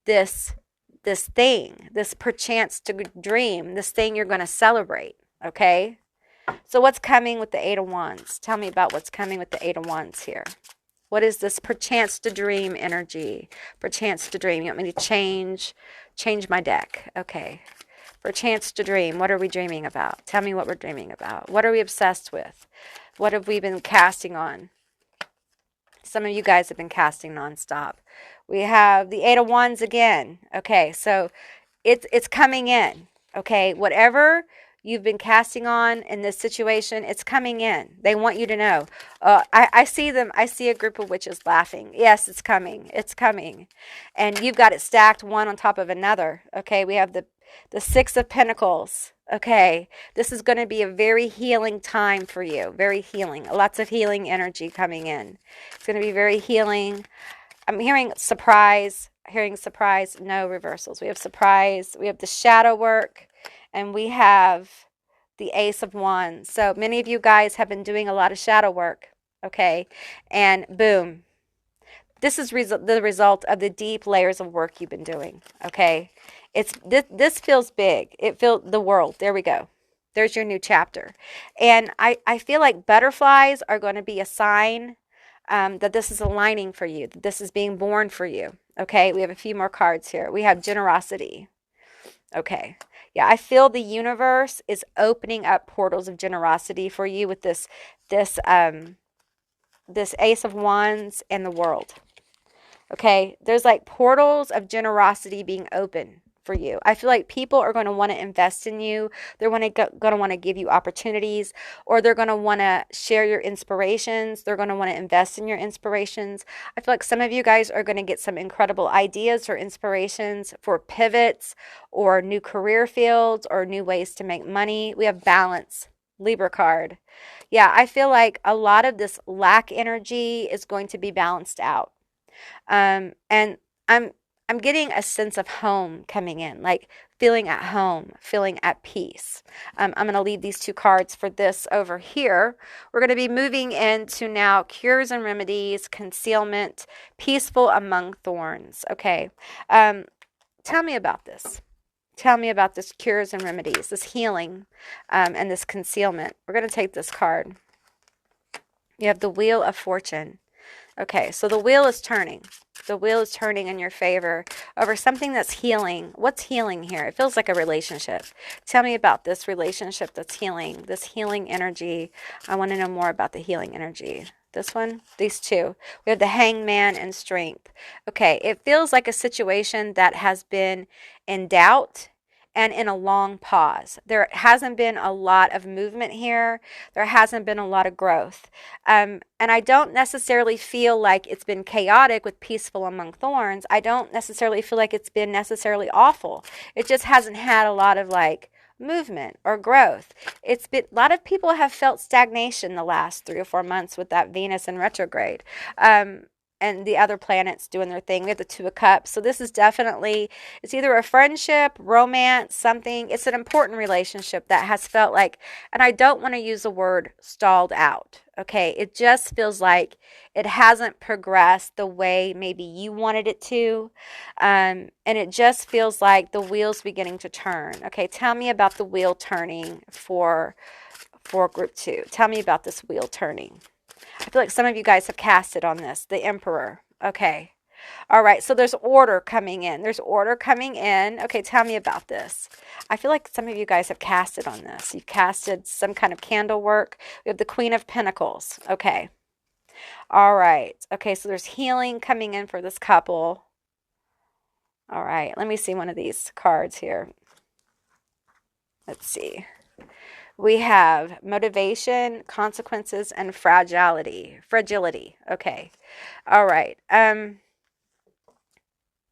this thing, this perchance to dream, this thing you're going to celebrate, okay? So what's coming with the Eight of Wands? Tell me about what's coming with the Eight of Wands here. What is this perchance to dream energy? Perchance to dream. You want me to change my deck? Okay. Perchance to dream. What are we dreaming about? Tell me what we're dreaming about. What are we obsessed with? What have we been casting on? Some of you guys have been casting nonstop. We have the Eight of Wands again. Okay, so it's coming in. Okay, whatever you've been casting on in this situation, it's coming in. They want you to know. I see them. I see a group of witches laughing. Yes, it's coming. It's coming. And you've got it stacked one on top of another. Okay, we have the Six of Pentacles. Okay, this is going to be a very healing time for you. Very healing. Lots of healing energy coming in. It's going to be very healing. I'm hearing surprise. No reversals. We have surprise. We have the shadow work. And we have the Ace of Wands. So many of you guys have been doing a lot of shadow work. Okay. And boom. This is the result of the deep layers of work you've been doing. Okay. This feels big. It feels the world. There we go. There's your new chapter. And I feel like butterflies are going to be a sign that this is aligning for you, that this is being born for you. Okay. We have a few more cards here. We have generosity. Okay. Yeah, I feel the universe is opening up portals of generosity for you with this Ace of Wands and the World. Okay, there's like portals of generosity being open for you. I feel like people are going to want to invest in you. They're going to want to give you opportunities, or they're going to want to share your inspirations. They're going to want to invest in your inspirations. I feel like some of you guys are going to get some incredible ideas or inspirations for pivots or new career fields or new ways to make money. We have balance. Libra card. Yeah, I feel like a lot of this lack energy is going to be balanced out. And I'm getting a sense of home coming in, like feeling at home, feeling at peace. I'm going to leave these two cards for this over here. We're going to be moving into now cures and remedies, concealment, peaceful among thorns. Okay. Tell me about this. Tell me about this cures and remedies, this healing, and this concealment. We're going to take this card. You have the Wheel of Fortune. Okay, so the wheel is turning. The wheel is turning in your favor over something that's healing. What's healing here? It feels like a relationship. Tell me about this relationship that's healing, this healing energy. I want to know more about the healing energy. This one, these two. We have the Hangman and Strength. Okay, it feels like a situation that has been in doubt and in a long pause. There hasn't been a lot of movement here. There hasn't been a lot of growth. And I don't necessarily feel like it's been chaotic with Peaceful Among Thorns. I don't necessarily feel like it's been necessarily awful. It just hasn't had a lot of like movement or growth. It's been, a lot of people have felt stagnation the last 3 or 4 months with that Venus in retrograde. And the other planets doing their thing. We have the Two of Cups. So this is definitely, it's either a friendship, romance, something. It's an important relationship that has felt like, and I don't want to use the word stalled out. Okay. It just feels like it hasn't progressed the way maybe you wanted it to. And it just feels like the wheel's beginning to turn. Okay. Tell me about the wheel turning for group 2. Tell me about this wheel turning. I feel like some of you guys have casted on this, the Emperor. Okay. All right. So there's order coming in. There's order coming in. Okay. Tell me about this. I feel like some of you guys have casted on this. You've casted some kind of candle work. We have the Queen of Pentacles. Okay. All right. Okay. So there's healing coming in for this couple. All right. Let me see one of these cards here. Let's see. We have motivation, consequences, and fragility. Fragility. Okay. All right.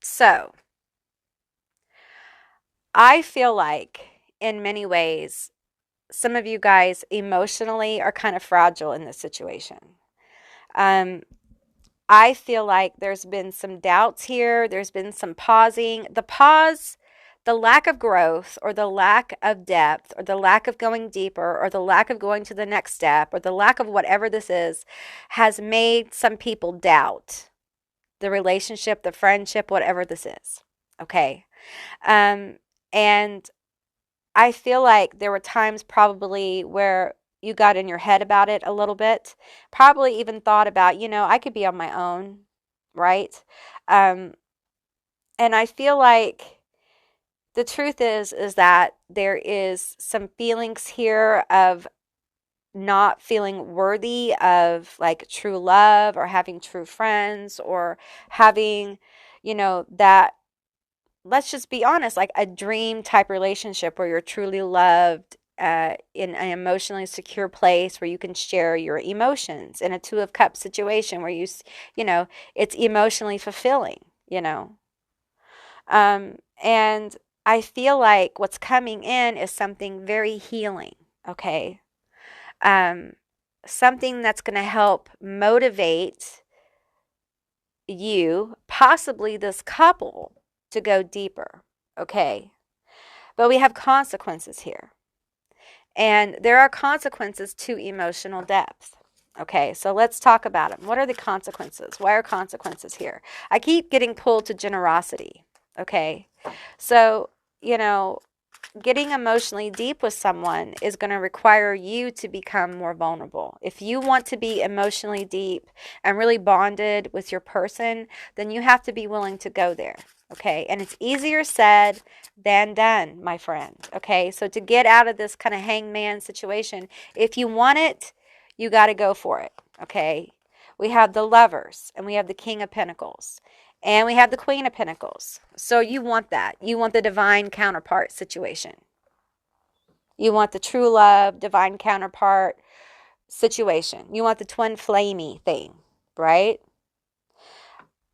So I feel like in many ways, some of you guys emotionally are kind of fragile in this situation. I feel like there's been some doubts here. There's been some pausing. The pause, the lack of growth or the lack of depth or the lack of going deeper or the lack of going to the next step or the lack of whatever this is has made some people doubt the relationship, the friendship, whatever this is. Okay. And I feel like there were times probably where you got in your head about it a little bit, probably even thought about, I could be on my own, right? And I feel like the truth is that there is some feelings here of not feeling worthy of like true love or having true friends or having, that, let's just be honest, like a dream type relationship where you're truly loved in an emotionally secure place where you can share your emotions in a Two of Cups situation where it's emotionally fulfilling, and I feel like what's coming in is something very healing, okay? Something that's going to help motivate you, possibly this couple, to go deeper, okay? But we have consequences here. And there are consequences to emotional depth. Okay, so let's talk about them. What are the consequences? Why are consequences here? I keep getting pulled to generosity. Okay, so, getting emotionally deep with someone is going to require you to become more vulnerable. If you want to be emotionally deep and really bonded with your person, then you have to be willing to go there. Okay, and it's easier said than done, my friend. Okay, so to get out of this kind of hangman situation, if you want it, you got to go for it. Okay, we have the Lovers and we have the King of Pentacles. And we have the Queen of Pentacles. So you want that. You want the divine counterpart situation. You want the true love, divine counterpart situation. You want the twin flamey thing, right?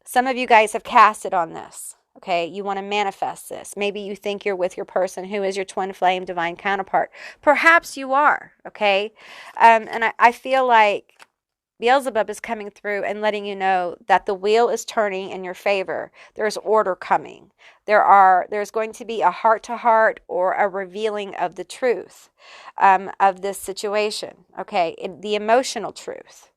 Some of you guys have casted on this. Okay, you want to manifest this. Maybe you think you're with your person who is your twin flame divine counterpart. Perhaps you are. Okay, and I feel like Beelzebub is coming through and letting you know that the wheel is turning in your favor. There's order coming. There's going to be a heart to heart or a revealing of the truth of this situation. Okay, the emotional truth.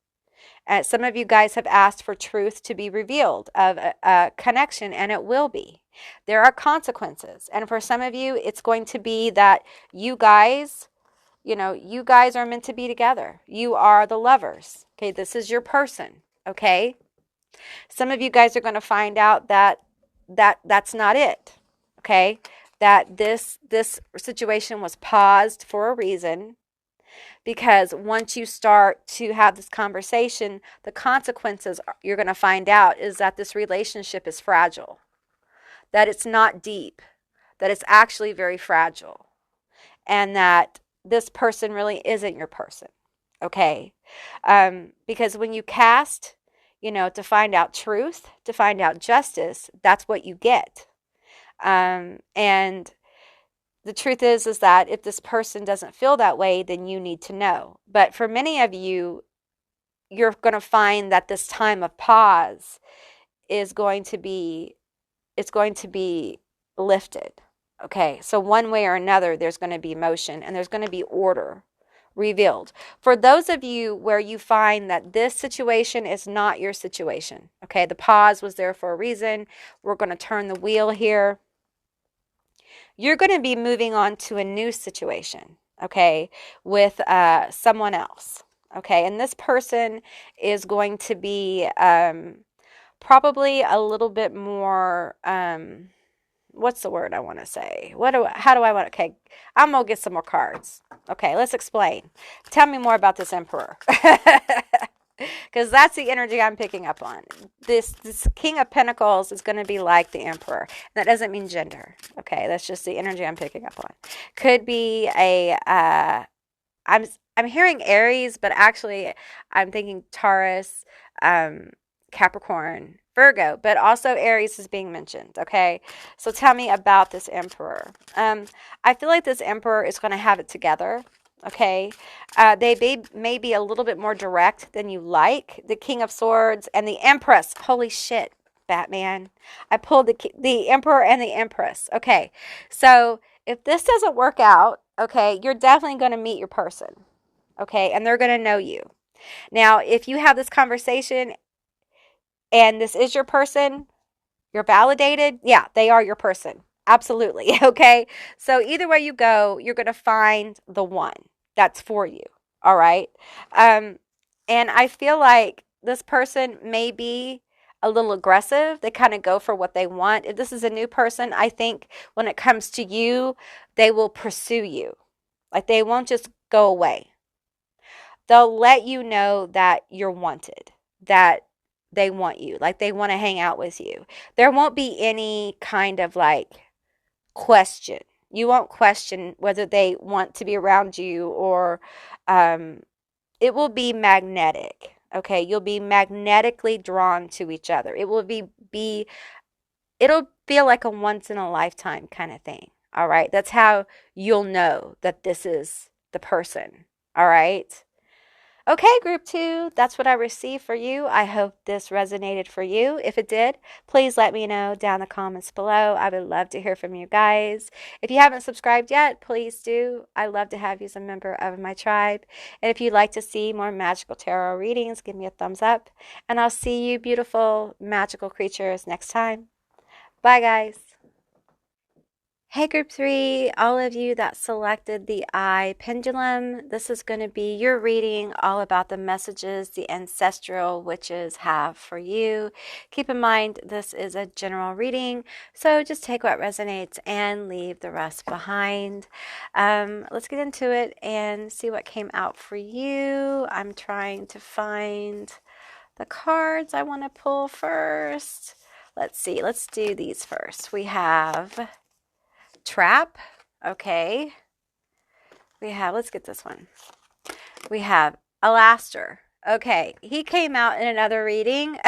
Some of you guys have asked for truth to be revealed of a connection, and it will be. There are consequences. And for some of you, it's going to be that you guys are meant to be together. You are the lovers. Okay, this is your person. Okay. Some of you guys are going to find out that's not it. Okay, that this situation was paused for a reason. Because once you start to have this conversation, the consequences you're going to find out is that this relationship is fragile, that it's not deep, that it's actually very fragile, and that this person really isn't your person. Okay? Because when you cast, to find out truth, to find out justice, that's what you get. And the truth is that if this person doesn't feel that way, then you need to know. But for many of you, you're going to find that this time of pause is going to be lifted. Okay, so one way or another, there's going to be motion and there's going to be order revealed. For those of you where you find that this situation is not your situation, okay, the pause was there for a reason. We're going to turn the wheel here. You're going to be moving on to a new situation, okay, with someone else, okay? And this person is going to be probably a little bit more, what's the word I want to say? How do I want to, okay, I'm going to get some more cards. Okay, let's explain. Tell me more about this emperor. Because that's the energy I'm picking up on. This King of Pentacles is going to be like the Emperor. That doesn't mean gender. Okay, that's just the energy I'm picking up on. Could be I'm hearing Aries, but actually I'm thinking Taurus, Capricorn, Virgo, but also Aries is being mentioned. Okay, so tell me about this Emperor. I feel like this Emperor is going to have it together. Okay, they may be a little bit more direct than you like. The King of Swords and the Empress. Holy shit, Batman! I pulled the Emperor and the Empress. Okay, so if this doesn't work out, okay, you're definitely going to meet your person. Okay, and they're going to know you. Now, if you have this conversation and this is your person, you're validated. Yeah, they are your person. Absolutely. Okay. So either way you go, you're going to find the one that's for you. All right. And I feel like this person may be a little aggressive. They kind of go for what they want. If this is a new person, I think when it comes to you, they will pursue you. Like they won't just go away. They'll let you know that you're wanted, that they want you, like they want to hang out with you. There won't be any kind of like question. You won't question whether they want to be around you or it will be magnetic. Okay, you'll be magnetically drawn to each other. It will it'll feel like a once in a lifetime kind of thing. All right, that's how you'll know that this is the person. All right. Okay, group 2, that's what I received for you. I hope this resonated for you. If it did, please let me know down in the comments below. I would love to hear from you guys. If you haven't subscribed yet, please do. I love to have you as a member of my tribe. And if you'd like to see more magical tarot readings, give me a thumbs up. And I'll see you beautiful magical creatures next time. Bye, guys. Hey group 3, all of you that selected the I Pendulum, this is going to be your reading all about the messages the ancestral witches have for you. Keep in mind this is a general reading, so just take what resonates and leave the rest behind. Let's get into it and see what came out for you. I'm trying to find the cards I want to pull first. Let's see, let's do these first. We have Trap. Okay. Let's get this one. We have Alaster. Okay, he came out in another reading.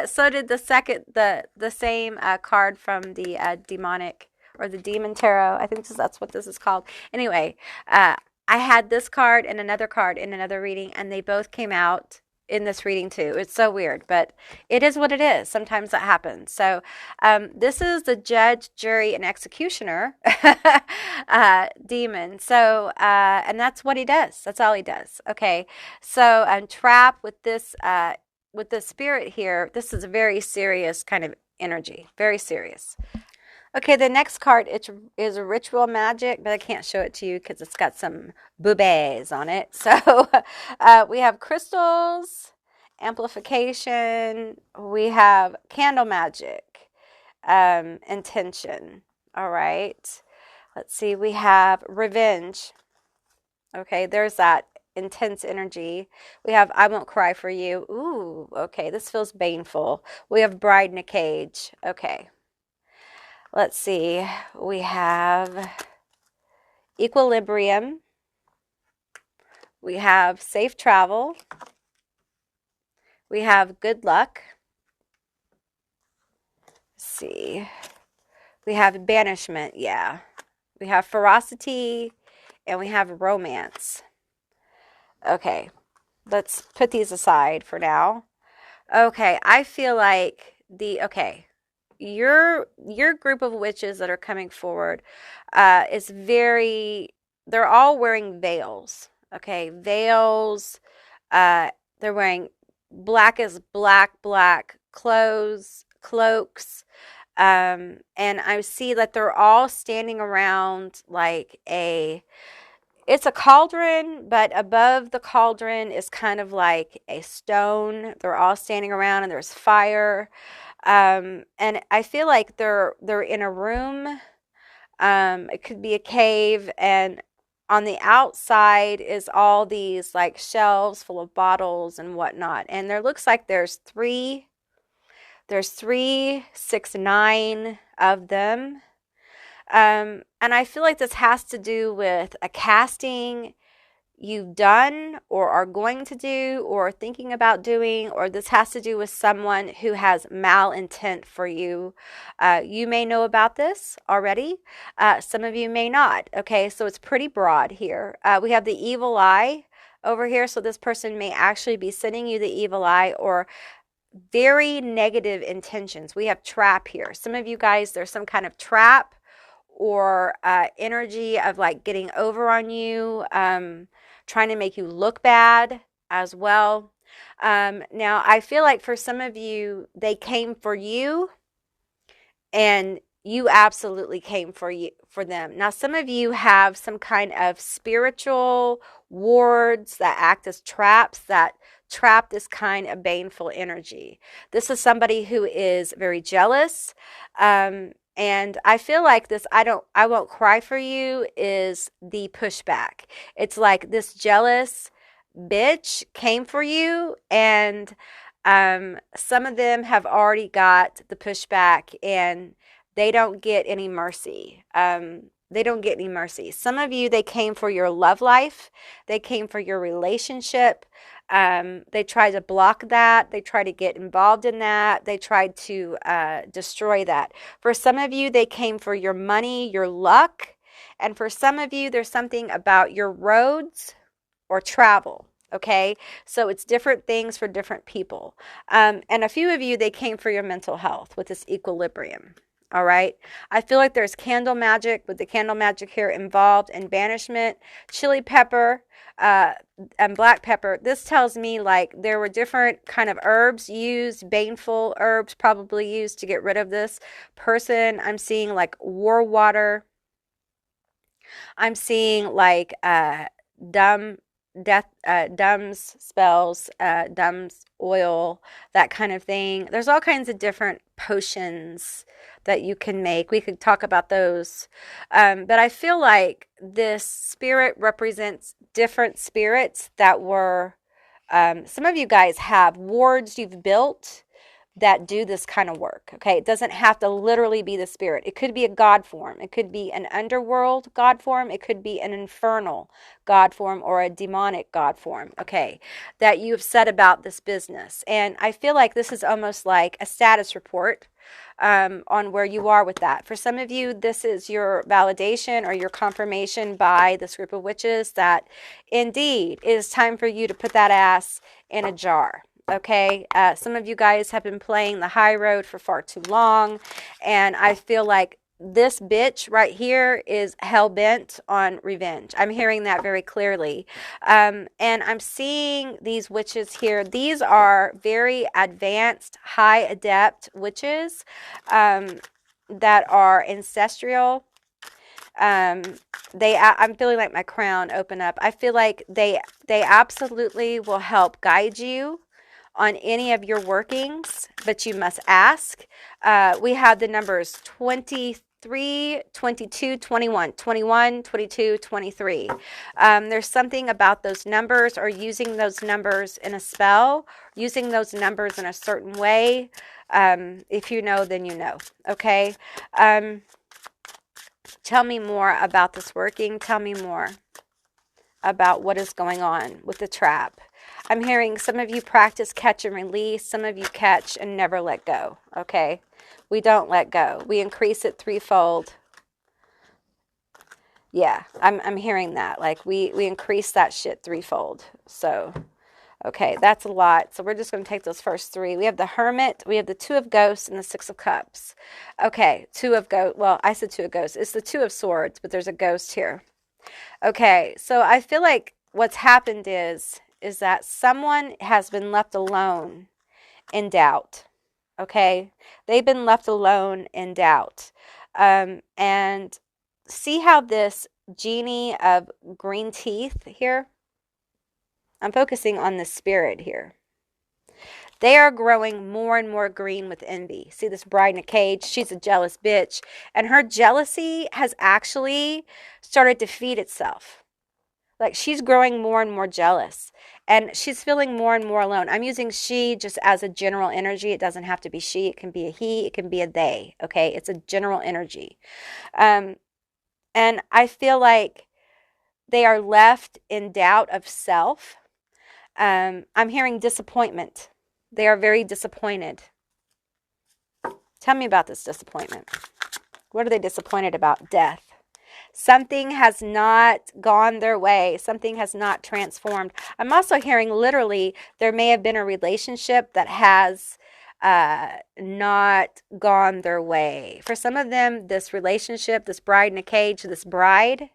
So did the same card from the demonic or the demon tarot. I think that's what this is called. Anyway, uh, I had this card and another card in another reading, and they both came out in this reading too. It's so weird, but it is what it is. Sometimes that happens. So, this is the judge, jury, and executioner demon. So, and that's what he does. That's all he does. Okay. So, trap with this spirit here. This is a very serious kind of energy. Very serious. Okay, the next card is a ritual magic, but I can't show it to you because it's got some boobies on it. So we have crystals, amplification, we have candle magic, intention. All right. Let's see, we have revenge. Okay, there's that intense energy. We have I won't cry for you. Ooh, okay, this feels baneful. We have bride in a cage. Okay. Let's see, we have equilibrium, we have safe travel, we have good luck, let's see, we have banishment, yeah, we have ferocity, and we have romance. Okay, let's put these aside for now. Okay, I feel like your group of witches that are coming forward is they're all wearing veils. Okay, veils. They're wearing black as black cloaks. And I see that they're all standing around like it's a cauldron, but above the cauldron is kind of like a stone. They're all standing around and there's fire. And I feel like they're in a room. It could be a cave, and on the outside is all these like shelves full of bottles and whatnot. And there looks like there's three, six, nine of them. And I feel like this has to do with a casting you've done or are going to do or thinking about doing, or this has to do with someone who has malintent for you. You may know about this already. Some of you may not. Okay, so it's pretty broad here. We have the evil eye over here. So this person may actually be sending you the evil eye or very negative intentions. We have trap here. Some of you guys, there's some kind of trap or energy of like getting over on you, trying to make you look bad as well. Now, I feel like for some of you, they came for you and you absolutely came for them. Now, some of you have some kind of spiritual wards that act as traps that trap this kind of baneful energy. This is somebody who is very jealous. And I feel like this I won't cry for you is the pushback. It's like this jealous bitch came for you, and some of them have already got the pushback and they don't get any mercy. They don't get any mercy. Some of you, they came for your love life. They came for your relationship. They tried to block that. They tried to get involved in that. They tried to destroy that. For some of you, they came for your money, your luck. And for some of you, there's something about your roads or travel. Okay, so it's different things for different people. And a few of you, they came for your mental health with this equilibrium. All right. I feel like there's candle magic with the candle magic here involved and banishment, chili pepper, and black pepper. This tells me like there were different kind of herbs used, baneful herbs probably used to get rid of this person. I'm seeing like war water. I'm seeing like dumbs spells, dumbs oil, that kind of thing. There's all kinds of different potions that you can make. We could talk about those. But I feel like this spirit represents different spirits that were, some of you guys have wards you've built, that do this kind of work. Okay, it doesn't have to literally be the spirit. It could be a god form. It could be an underworld god form. It could be an infernal god form or a demonic god form. Okay, that you have said about this business. And I feel like this is almost like a status report on where you are with that. For some of you, this is your validation or your confirmation by this group of witches that indeed it is time for you to put that ass in a jar. Okay, some of you guys have been playing the high road for far too long, and I feel like this bitch right here is hell-bent on revenge. I'm hearing that very clearly. And I'm seeing these witches here. These are very advanced, high adept witches that are ancestral. I'm feeling like my crown open up. I feel like they absolutely will help guide you on any of your workings, but you must ask. We have the numbers 23, 22, 21, 21, 22, 23. There's something about those numbers or using those numbers in a spell, using those numbers in a certain way. If you know, then you know. Okay. Tell me more about this working. Tell me more about what is going on with the trap. I'm hearing some of you practice catch and release. Some of you catch and never let go. Okay. We don't let go. We increase it threefold. Yeah, I'm hearing that. Like we increase that shit threefold. So, okay, that's a lot. So we're just going to take those first three. We have the Hermit, we have the Two of Ghosts, and the Six of Cups. Okay, Two of Ghosts. Well, I said Two of Ghosts. It's the Two of Swords, but there's a ghost here. Okay, so I feel like what's happened is that someone has been left alone in doubt. Okay, they've been left alone in doubt. And see how this genie of green teeth here? I'm focusing on the spirit here. They are growing more and more green with envy. See this bride in a cage? She's a jealous bitch. And her jealousy has actually started to feed itself. Like she's growing more and more jealous. And she's feeling more and more alone. I'm using she just as a general energy. It doesn't have to be she. It can be a he. It can be a they. Okay? It's a general energy. And I feel like they are left in doubt of self. I'm hearing disappointment. They are very disappointed. Tell me about this disappointment. What are they disappointed about? Death. Something has not gone their way. Something has not transformed. I'm also hearing literally there may have been a relationship that has not gone their way. For some of them, this relationship, this bride in a cage, this bride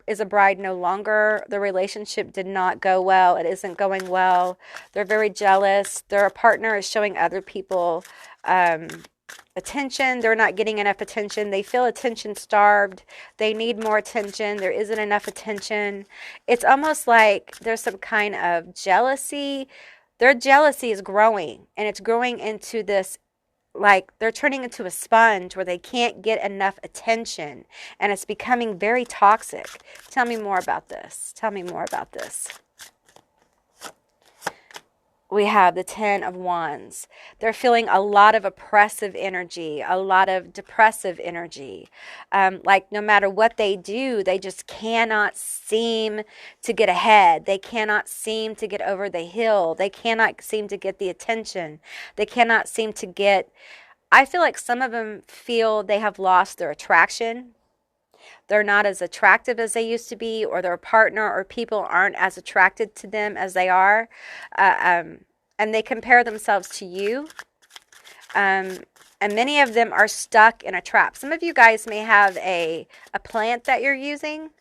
is a bride no longer. The relationship did not go well. It isn't going well. They're very jealous. Their partner is showing other people attention. They're not getting enough attention. They feel attention starved. They need more attention. There isn't enough attention. It's almost like there's some kind of jealousy. Their jealousy is growing, and it's growing into this, like they're turning into a sponge where they can't get enough attention, and it's becoming very toxic. Tell me more about this. Tell me more about this. We have the Ten of Wands. They're feeling a lot of oppressive energy, a lot of depressive energy. Like no matter what they do, they just cannot seem to get ahead. They cannot seem to get over the hill. They cannot seem to get the attention. They cannot seem to get... I feel like some of them feel they have lost their attraction. They're not as attractive as they used to be, or their partner or people aren't as attracted to them as they are. And they compare themselves to you. And many of them are stuck in a trap. Some of you guys may have a plant that you're using.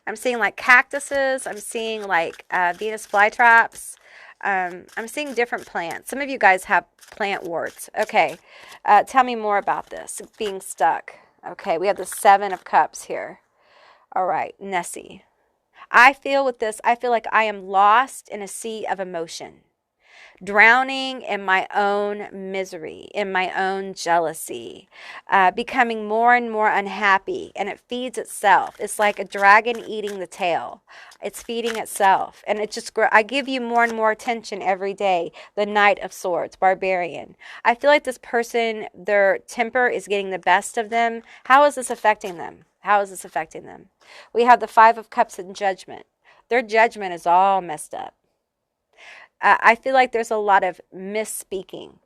I'm seeing like cactuses. I'm seeing like Venus flytraps. I'm seeing different plants. Some of you guys have plant warts. Okay. Tell me more about this, being stuck. Okay, we have the Seven of Cups here. All right, Nessie. I feel with this, I feel like I am lost in a sea of emotion. drowning in my own misery, in my own jealousy, becoming more and more unhappy, and it feeds itself. It's like a dragon eating the tail. It's feeding itself, and it just I give you more and more attention every day. The Knight of Swords, Barbarian. I feel like this person, their temper is getting the best of them. How is this affecting them? How is this affecting them? We have the Five of Cups and Judgment. Their judgment is all messed up. I feel like there's a lot of misspeaking,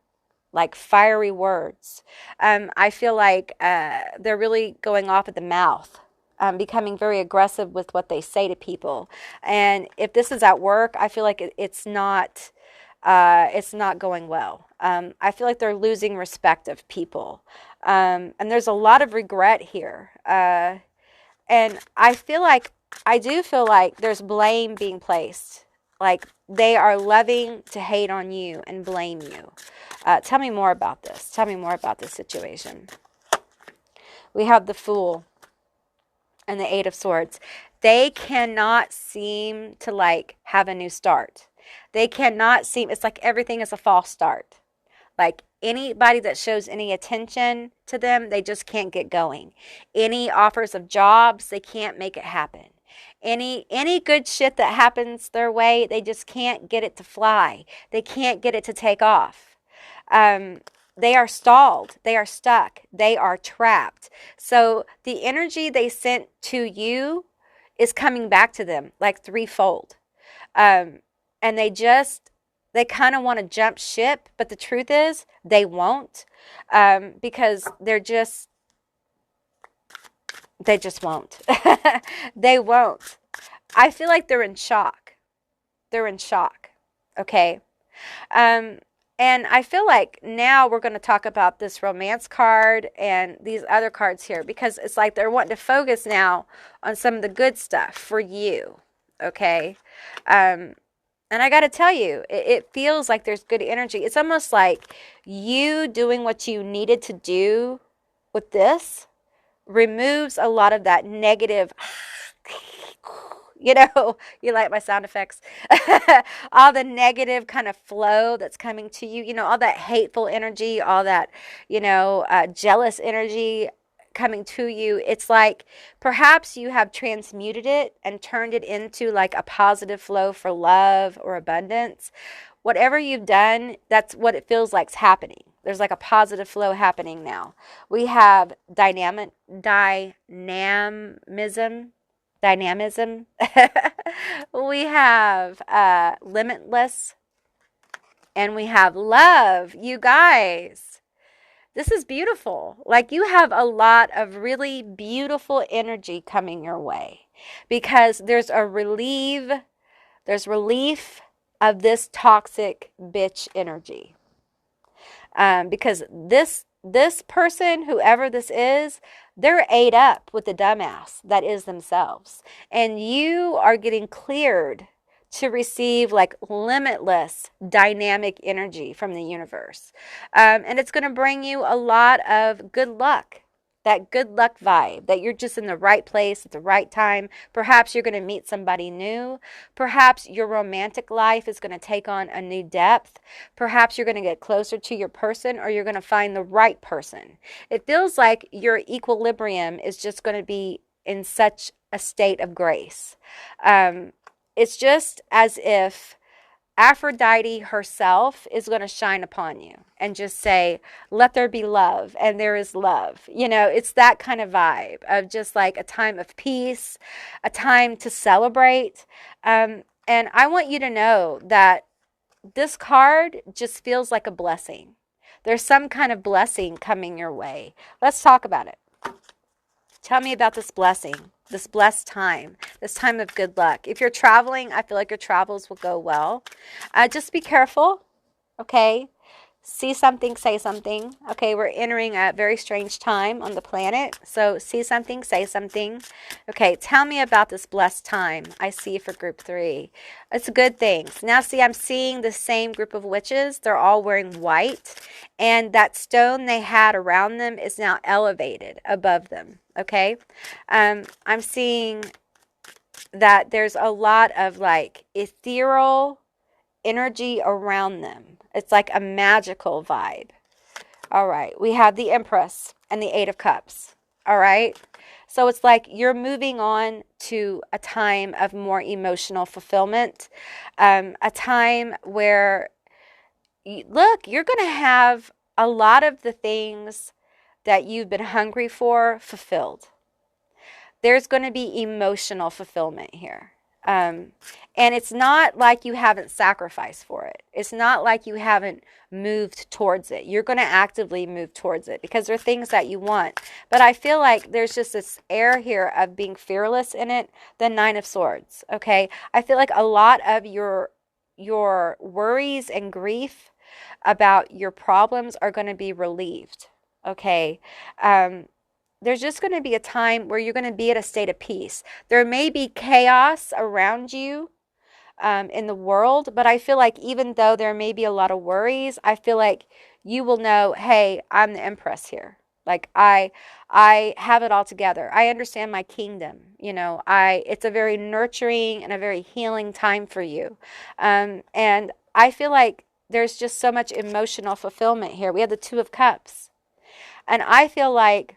like fiery words. I feel like they're really going off at the mouth, becoming very aggressive with what they say to people. And if this is at work, I feel like it's not going well. I feel like they're losing respect of people. And there's a lot of regret here. And I do feel like there's blame being placed. Like they are loving to hate on you and blame you. Tell me more about this. Tell me more about this situation. We have the Fool and the Eight of Swords. They cannot seem to like have a new start. They cannot seem, it's like everything is a false start. Like anybody that shows any attention to them, they just can't get going. Any offers of jobs, they can't make it happen. Any good shit that happens their way, they just can't get it to fly. They can't get it to take off. They are stalled. They are stuck. They are trapped. So the energy they sent to you is coming back to them like threefold. And they kind of want to jump ship, but the truth is they won't, because they just won't. They won't. I feel like they're in shock. They're in shock. Okay. And I feel like now we're going to talk about this romance card and these other cards here, because it's like they're wanting to focus now on some of the good stuff for you. Okay. And I got to tell you, it feels like there's good energy. It's almost like you doing what you needed to do with this removes a lot of that negative, you like my sound effects, all the negative kind of flow that's coming to you, all that hateful energy, all that, jealous energy coming to you. It's like perhaps you have transmuted it and turned it into like a positive flow for love or abundance. Whatever you've done, that's what it feels like's happening. There's like a positive flow happening now. We have dynamism. We have limitless, and we have love. You guys, this is beautiful. Like you have a lot of really beautiful energy coming your way, because there's relief of this toxic bitch energy. Because this person, whoever this is, they're ate up with the dumbass that is themselves. And you are getting cleared to receive like limitless dynamic energy from the universe. And it's going to bring you a lot of good luck. That good luck vibe, that you're just in the right place at the right time. Perhaps you're going to meet somebody new. Perhaps your romantic life is going to take on a new depth. Perhaps you're going to get closer to your person, or you're going to find the right person. It feels like your equilibrium is just going to be in such a state of grace. It's just as if Aphrodite herself is going to shine upon you and just say, let there be love, and there is love. It's that kind of vibe of just like a time of peace, a time to celebrate. And I want you to know that this card just feels like a blessing. There's some kind of blessing coming your way. Let's talk about it. Tell me about this blessing, this blessed time, this time of good luck. If you're traveling, I feel like your travels will go well. Just be careful, okay? See something, say something. Okay, we're entering a very strange time on the planet. So see something, say something. Okay, tell me about this blessed time I see for group 3. It's good things. Now see, I'm seeing the same group of witches. They're all wearing white. And that stone they had around them is now elevated above them. Okay, I'm seeing that there's a lot of like ethereal energy around them. It's like a magical vibe. All right, we have the Empress and the Eight of Cups. All right, so it's like you're moving on to a time of more emotional fulfillment, a time where, look, you're going to have a lot of the things that you've been hungry for fulfilled. There's going to be emotional fulfillment here. And it's not like you haven't sacrificed for it. It's not like you haven't moved towards it. You're going to actively move towards it because there are things that you want. But I feel like there's just this air here of being fearless in it. The Nine of Swords. Okay. I feel like a lot of your worries and grief about your problems are going to be relieved. Okay. There's just going to be a time where you're going to be at a state of peace. There may be chaos around you in the world, but I feel like even though there may be a lot of worries, I feel like you will know, hey, I'm the Empress here. Like I have it all together. I understand my kingdom. You know, it's a very nurturing and a very healing time for you. And I feel like there's just so much emotional fulfillment here. We have the Two of Cups. And I feel like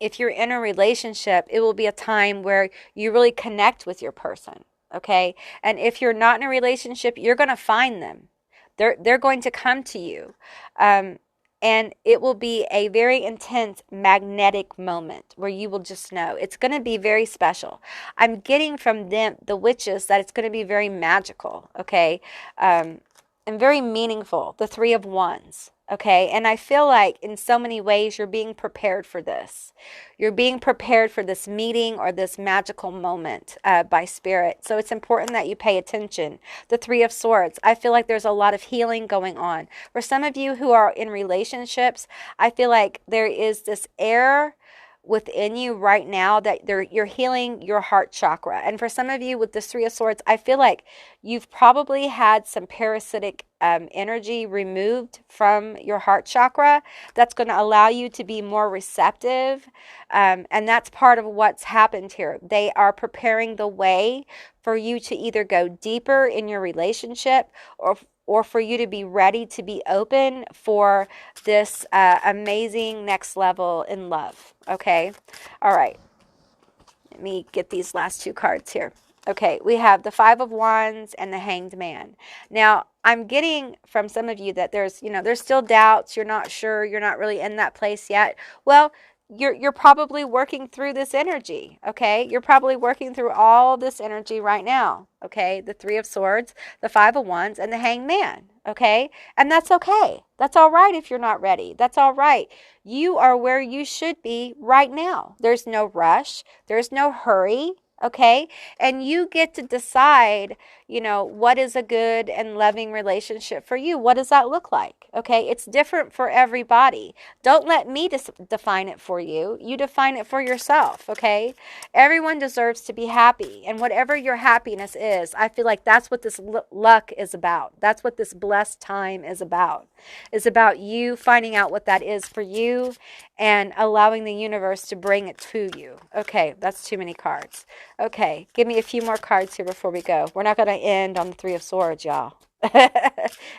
if you're in a relationship, it will be a time where you really connect with your person, okay? And if you're not in a relationship, you're going to find them. They're going to come to you. And it will be a very intense magnetic moment where you will just know. It's going to be very special. I'm getting from them, the witches, that it's going to be very magical, okay? And very meaningful, the Three of Wands. Okay, and I feel like in so many ways you're being prepared for this. You're being prepared for this meeting or this magical moment by Spirit. So it's important that you pay attention. The Three of Swords. I feel like there's a lot of healing going on. For some of you who are in relationships, I feel like there is this air within you right now that you're healing your heart chakra. And for some of you with the Three of Swords, I feel like you've probably had some parasitic energy removed from your heart chakra that's going to allow you to be more receptive. And that's part of what's happened here. They are preparing the way for you to either go deeper in your relationship or for you to be ready to be open for this amazing next level in love. Okay. All right. Let me get these last two cards here. Okay, we have the Five of Wands and the Hanged Man. Now, I'm getting from some of you that there's still doubts. You're not sure. You're not really in that place yet. Well, you're probably working through this energy, okay? You're probably working through all this energy right now, okay? The Three of Swords, the Five of Wands, and the Hanged Man, okay? And that's okay. That's all right if you're not ready. That's all right. You are where you should be right now. There's no rush. There's no hurry. Okay. And you get to decide, what is a good and loving relationship for you? What does that look like? Okay. It's different for everybody. Don't let me define it for you. You define it for yourself. Okay. Everyone deserves to be happy. And whatever your happiness is, I feel like that's what this luck is about. That's what this blessed time is about. It's about you finding out what that is for you and allowing the universe to bring it to you. Okay. That's too many cards. Okay, give me a few more cards here before we go. We're not going to end on the Three of Swords, y'all.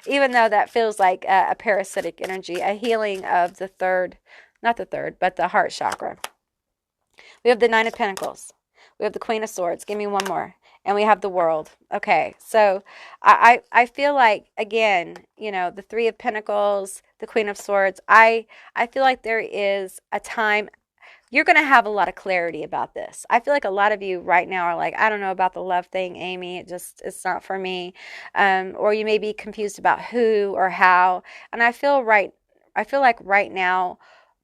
Even though that feels like a parasitic energy, a healing of the third, not the third, but the heart chakra. We have the Nine of Pentacles. We have the Queen of Swords. Give me one more. And we have the World. Okay, so I feel like, again, the Three of Pentacles, the Queen of Swords, I feel like there is a time. You're going to have a lot of clarity about this. I feel like a lot of you right now are like, I don't know about the love thing, Amy. It's not for me. Or you may be confused about who or how. And I feel like right now,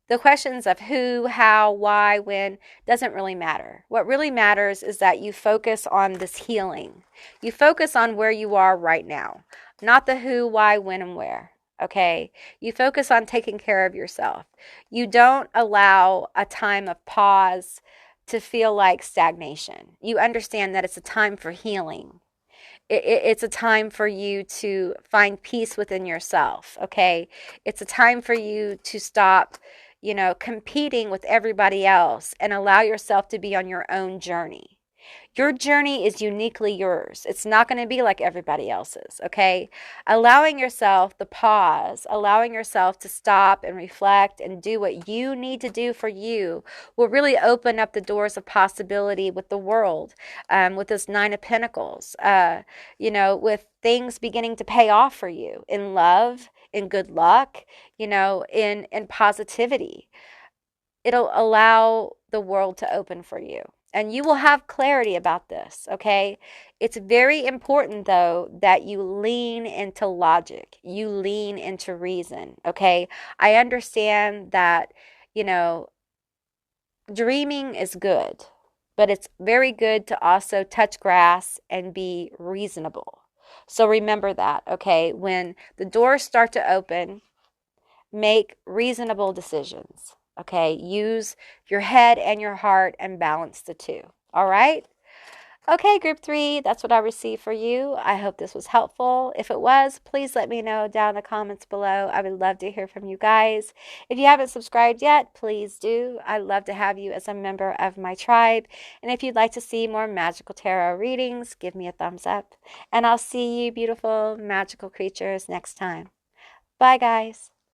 the questions of who, how, why, when doesn't really matter. What really matters is that you focus on this healing. You focus on where you are right now, not the who, why, when, and where. Okay, you focus on taking care of yourself. You don't allow a time of pause to feel like stagnation. You understand that it's a time for healing. It's a time for you to find peace within yourself. Okay, it's a time for you to stop, competing with everybody else and allow yourself to be on your own journey. Your journey is uniquely yours. It's not going to be like everybody else's, okay? Allowing yourself the pause, allowing yourself to stop and reflect and do what you need to do for you will really open up the doors of possibility with the world, with this Nine of Pentacles, with things beginning to pay off for you in love, in good luck, in positivity. It'll allow the world to open for you. And you will have clarity about this, okay? It's very important, though, that you lean into logic. You lean into reason, okay? I understand that, you know, dreaming is good, but it's very good to also touch grass and be reasonable. So remember that, okay? When the doors start to open, make reasonable decisions. Okay, use your head and your heart and balance the two. All right. Okay, group 3, that's what I received for you. I hope this was helpful. If it was, please let me know down in the comments below. I would love to hear from you guys. If you haven't subscribed yet, please do. I'd love to have you as a member of my tribe. And if you'd like to see more magical tarot readings, give me a thumbs up. And I'll see you, beautiful magical creatures, next time. Bye, guys.